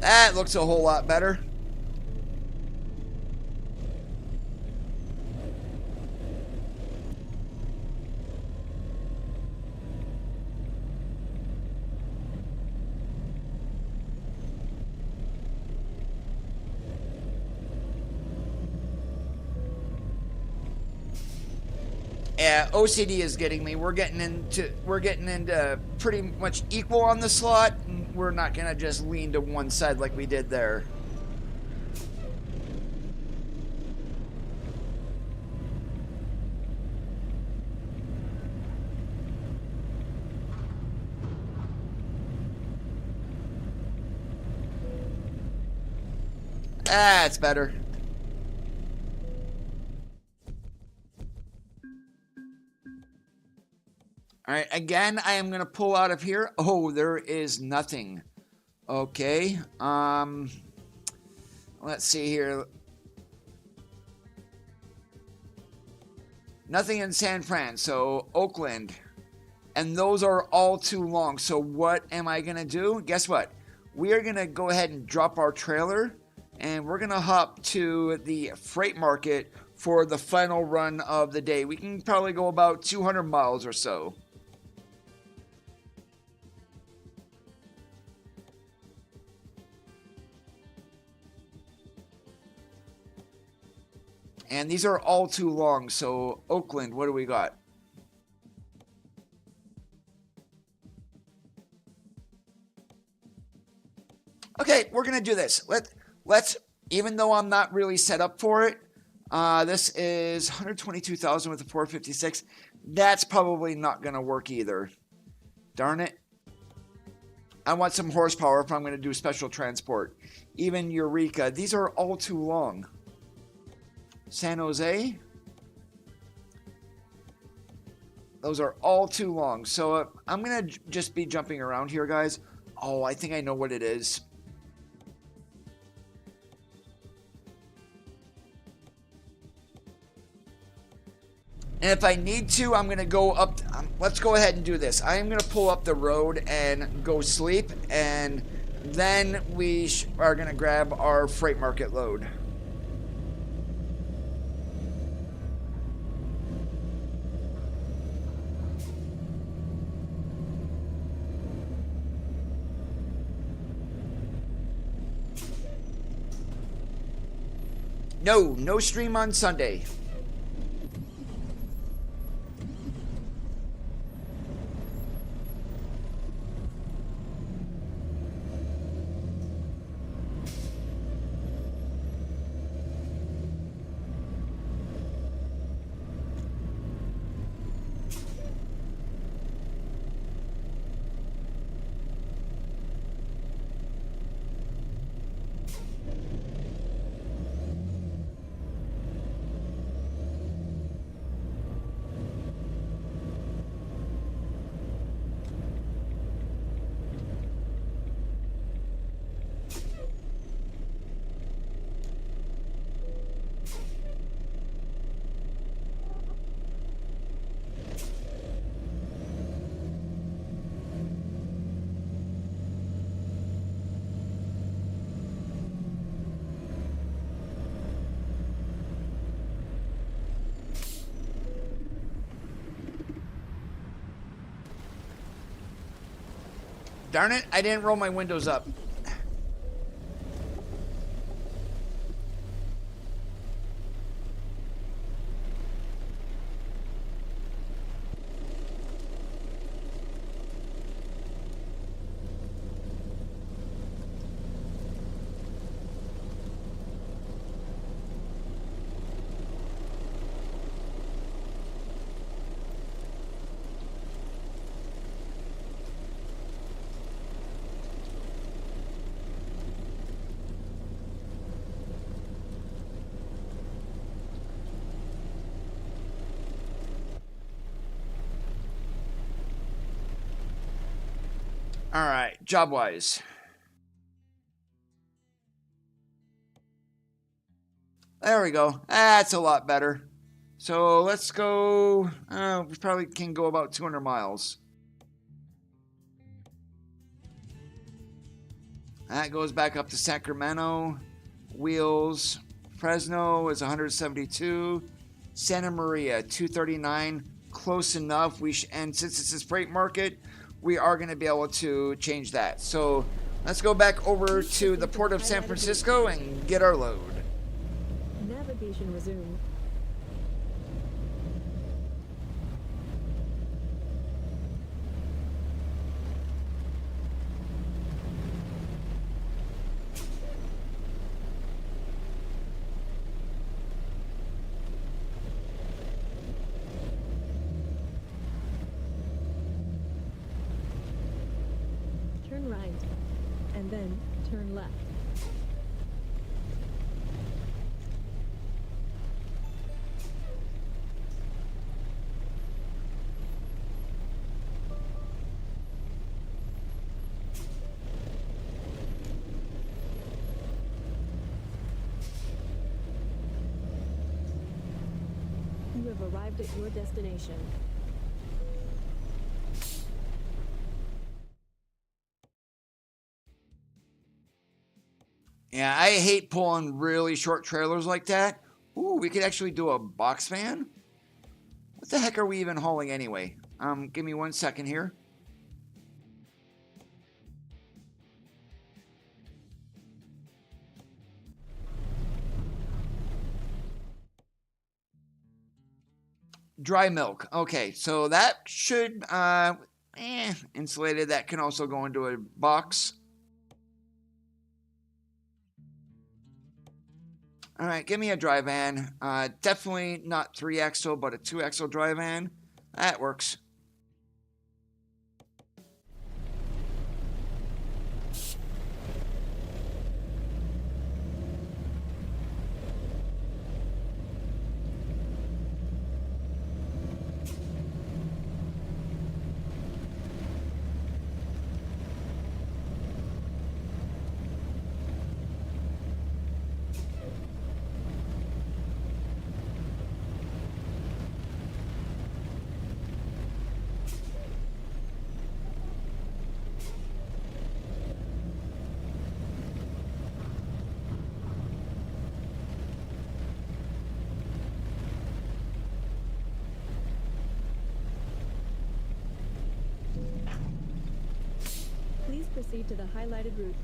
That looks a whole lot better. Yeah, OCD is getting me. We're getting into pretty much equal on the slot. And we're not gonna just lean to one side like we did there. That's better. All right, again, I am going to pull out of here. Oh, there is nothing. Okay. Let's see here. Nothing in San Fran, so Oakland. And those are all too long. So what am I going to do? Guess what? We are going to go ahead and drop our trailer, and we're going to hop to the freight market for the final run of the day. We can probably go about 200 miles or so. And these are all too long. So Oakland, what do we got? Okay, we're gonna do this. Let's even though I'm not really set up for it, this is 122,000 with a 456. That's probably not gonna work either. Darn it. I want some horsepower if I'm gonna do special transport. Even Eureka. These are all too long. San Jose. Those are all too long. So I'm going to just be jumping around here, guys. Oh, I think I know what it is. And if I need to, I'm going to go up. Let's go ahead and do this. I am going to pull up the road and go sleep. And then we are going to grab our freight market load. No stream on Sunday. Darn it, I didn't roll my windows up. All right, job-wise. There we go. That's a lot better. So let's go. We probably can go about 200 miles. That goes back up to Sacramento. Wheels, Fresno is 172. Santa Maria, 239. Close enough. And since it's a freight market, we are going to be able to change that. So let's go back over to the port of San Francisco and get our load. Navigation resumed. Turn right, and then turn left. You have arrived at your destination. Yeah, I hate pulling really short trailers like that. Ooh, we could actually do a box van. What the heck are we even hauling anyway? Give me 1 second here. Dry milk. Okay, so that should, insulated. That can also go into a box. All right, give me a dry van. Definitely not 3-axle, but a 2-axle dry van. That works. Please proceed to the highlighted route.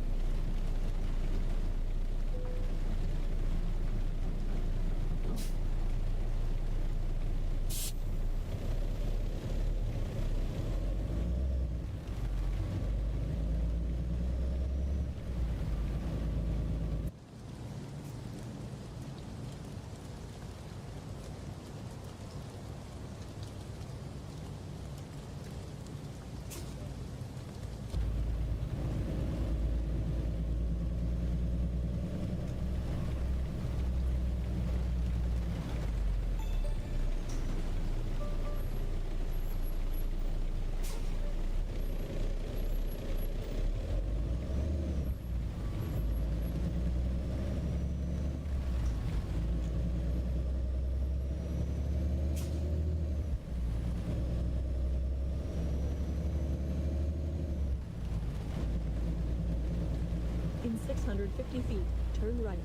In 650 feet, turn right.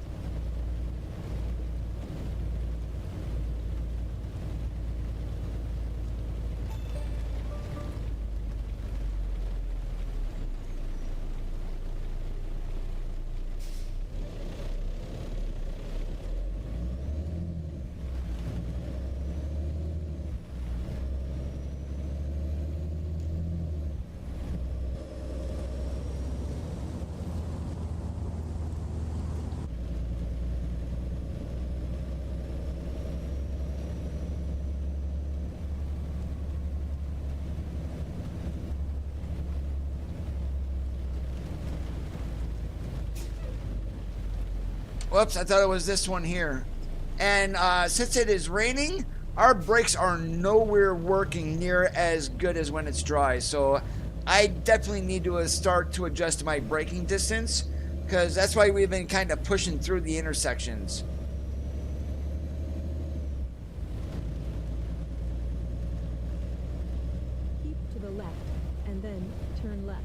Whoops, I thought it was this one here. And since it is raining, our brakes are nowhere working near as good as when it's dry. So I definitely need to start to adjust my braking distance, because that's why we've been kind of pushing through the intersections. Keep to the left, and then turn left.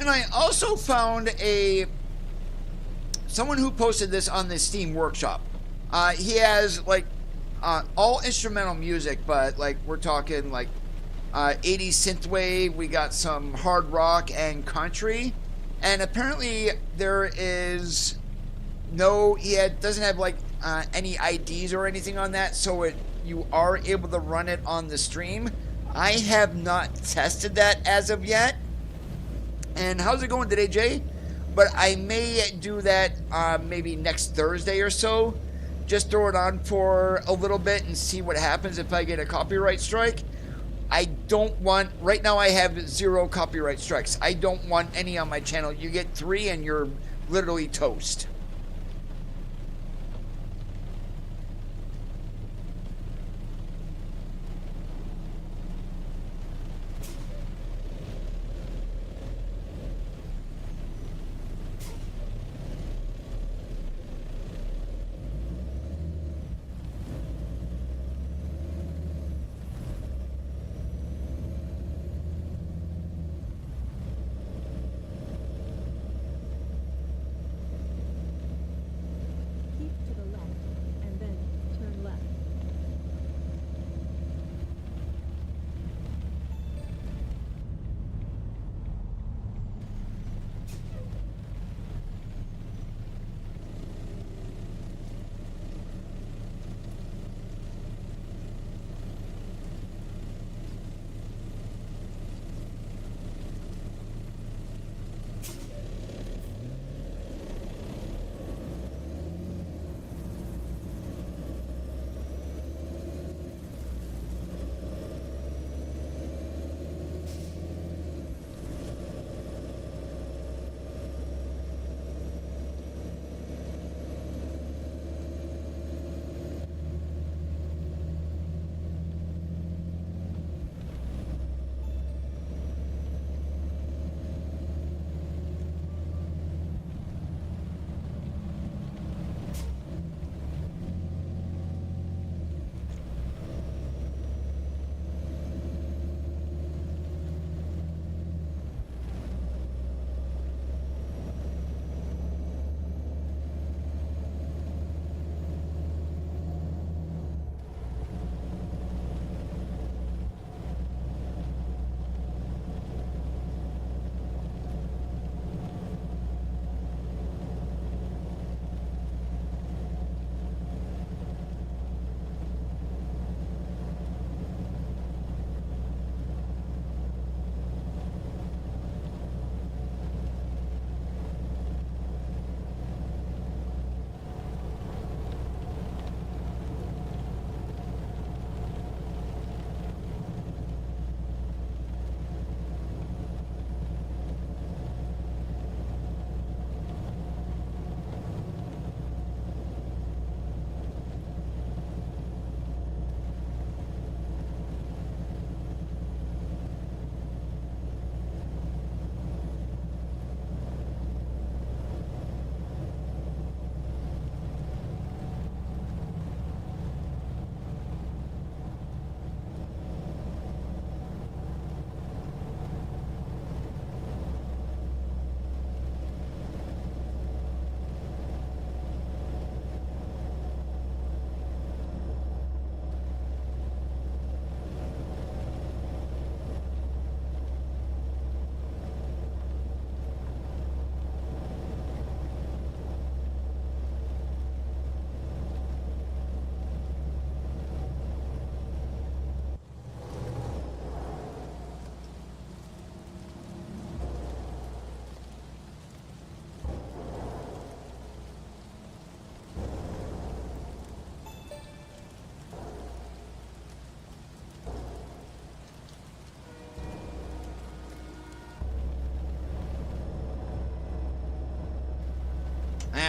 And I also found someone who posted this on the Steam Workshop. He has like all instrumental music, but like we're talking like 80s synthwave. We got some hard rock and country, and apparently there is doesn't have like any IDs or anything on that, so you are able to run it on the stream. I have not tested that as of yet. And how's it going today, Jay? But I may do that maybe next Thursday or so. Just throw it on for a little bit and see what happens if I get a copyright strike. I don't want, right now I have 0 copyright strikes. I don't want any on my channel. You get 3 and you're literally toast. Keep to the left, and then turn left.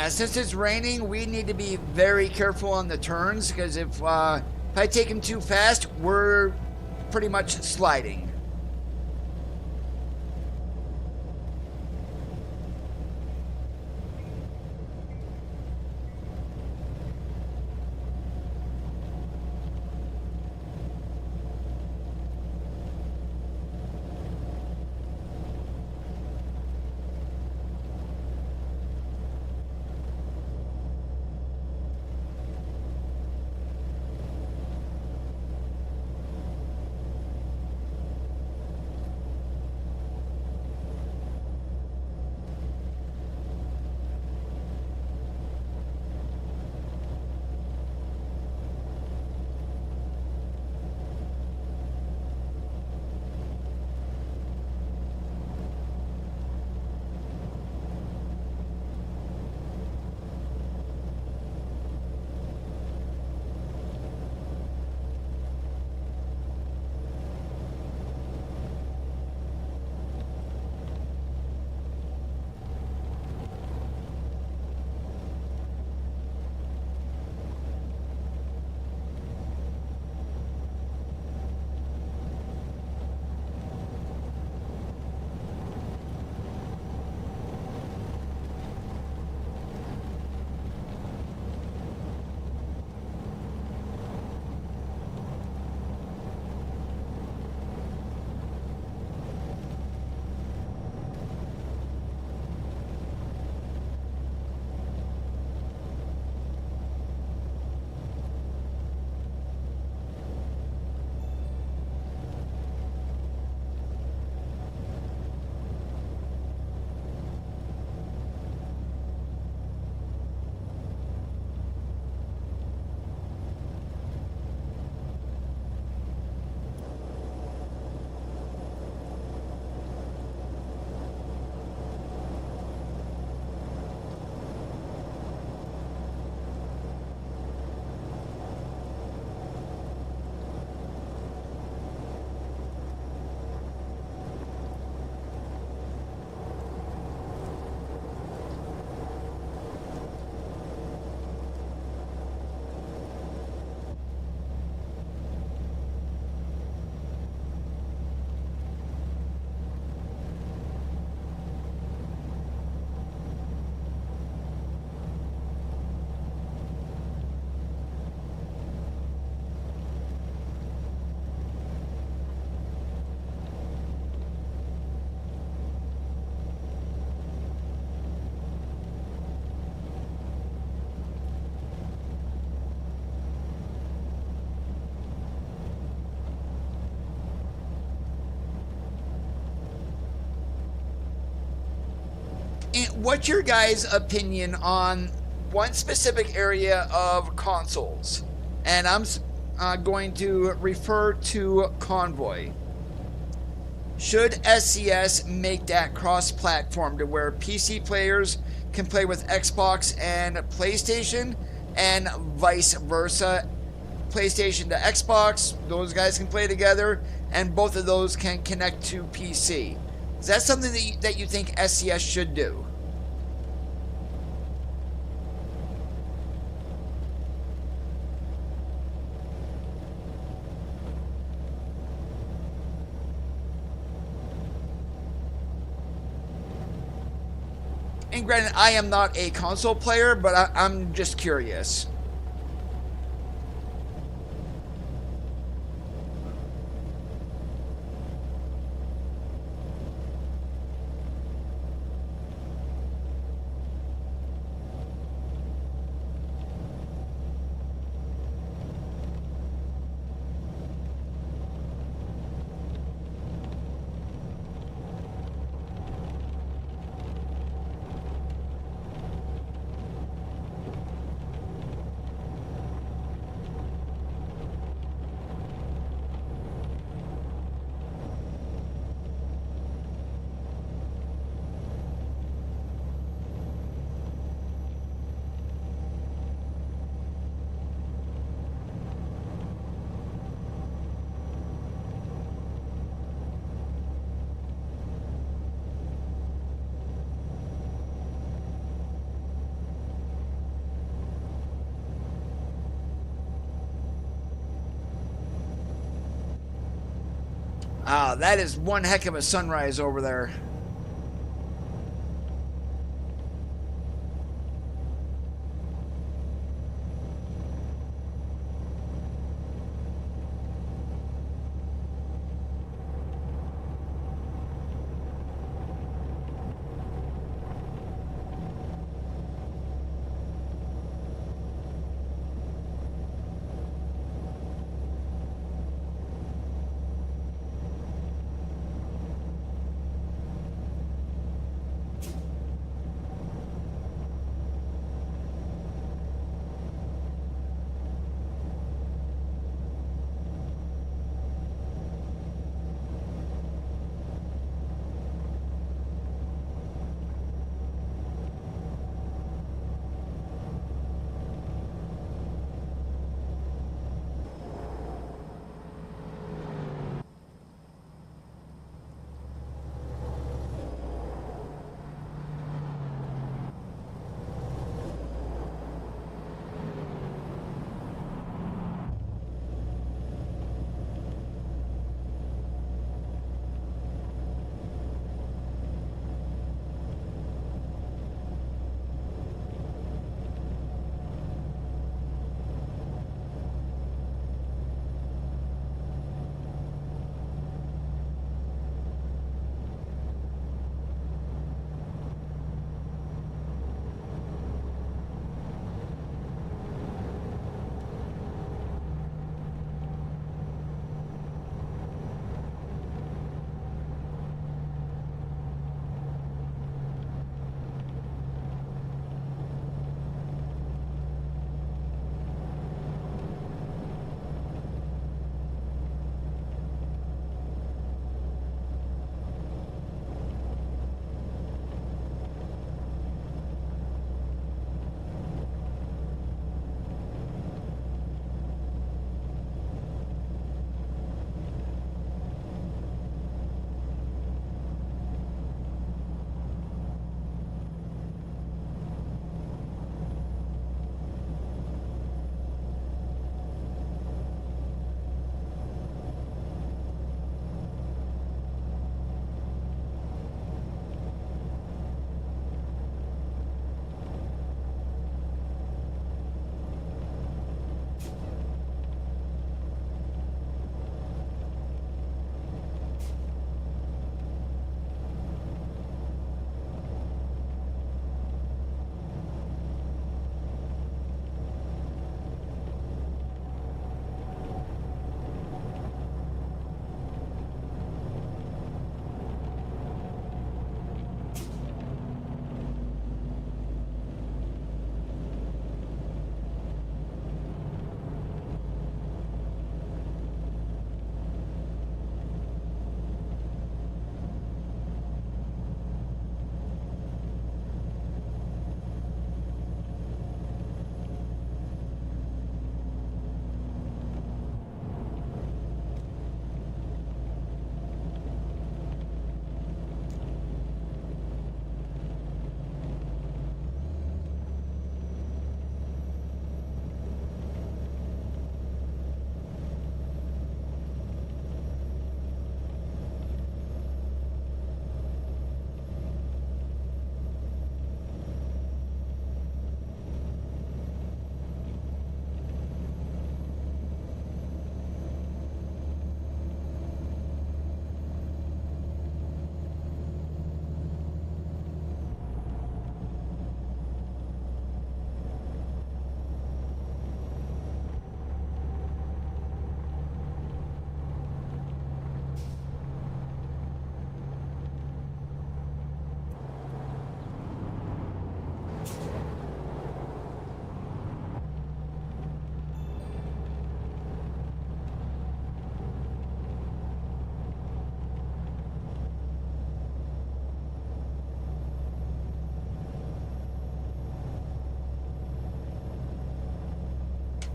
Since it's raining, we need to be very careful on the turns, because if I take them too fast, we're pretty much sliding. And what's your guys' opinion on one specific area of consoles? And I'm going to refer to Convoy. Should SCS make that cross-platform to where PC players can play with Xbox and PlayStation, and vice versa? PlayStation to Xbox, those guys can play together, and both of those can connect to PC. Is that something that you think SCS should do? And granted, I am not a console player, but I'm just curious. Ah, that is one heck of a sunrise over there.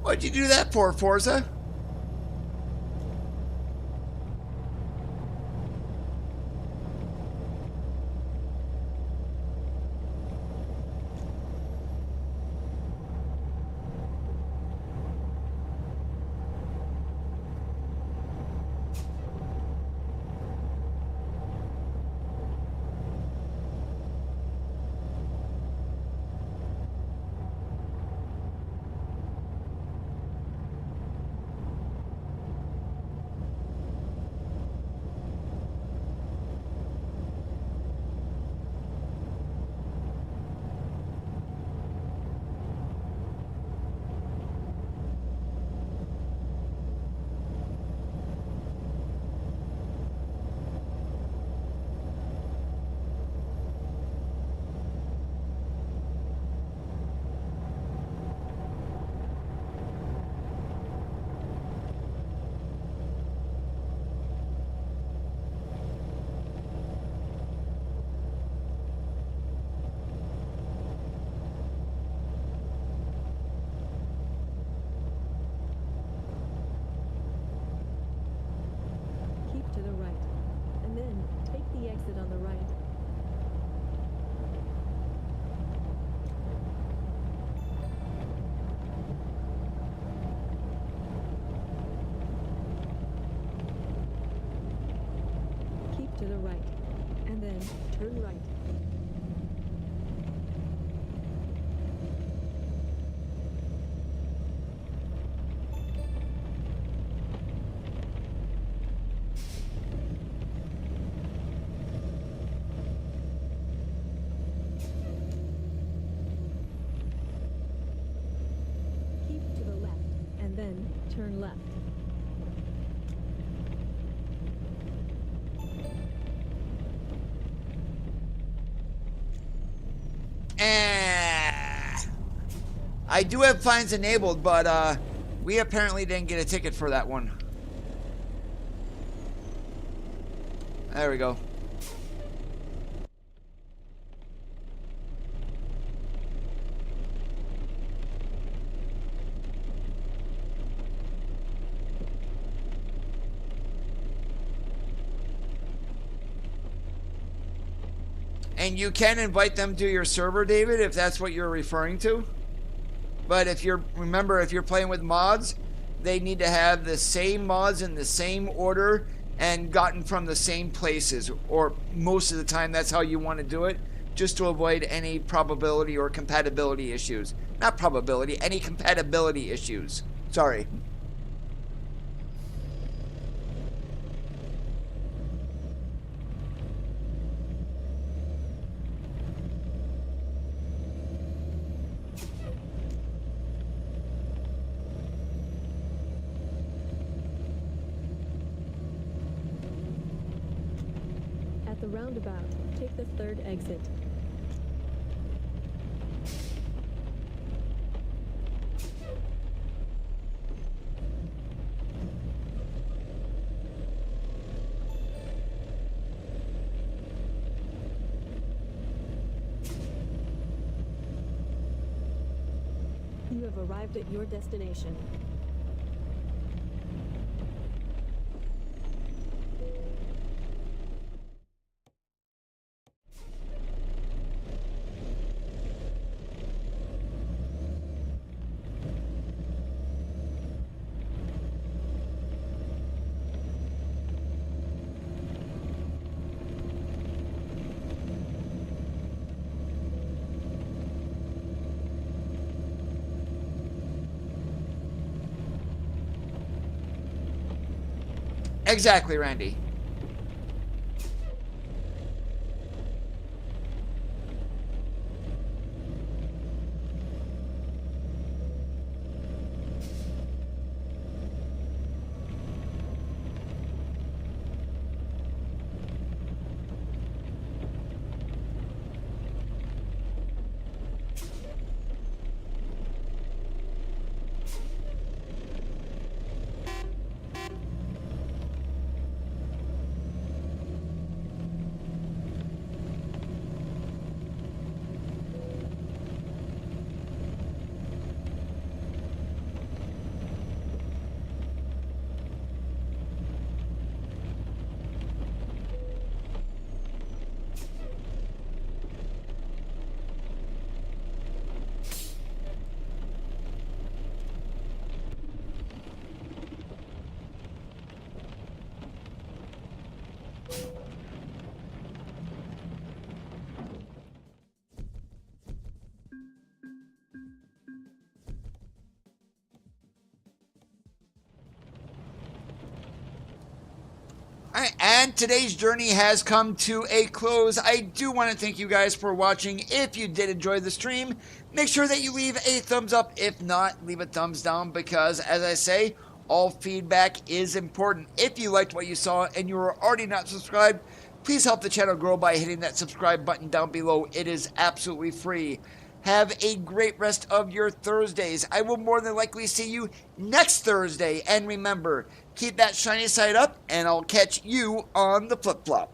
What'd you do that for, Forza? Keep to the right, and then take the exit on the right. Keep to the right, and then turn right. Keep to the left, and then turn left. I do have fines enabled, but we apparently didn't get a ticket for that one. There we go. And you can invite them to your server, David, if that's what you're referring to. But if you're, remember, if you're playing with mods, they need to have the same mods in the same order and gotten from the same places, or most of the time that's how you want to do it, just to avoid any probability or compatibility issues. Not probability, any compatibility issues. Sorry. At the roundabout, take the third exit. You have arrived at your destination. Exactly, Randy. Alright, and today's journey has come to a close. I do want to thank you guys for watching. If you did enjoy the stream, make sure that you leave a thumbs up. If not, leave a thumbs down because, as I say, all feedback is important. If you liked what you saw and you are already not subscribed, please help the channel grow by hitting that subscribe button down below. It is absolutely free. Have a great rest of your Thursdays. I will more than likely see you next Thursday. And remember, keep that shiny side up, and I'll catch you on the flip-flop.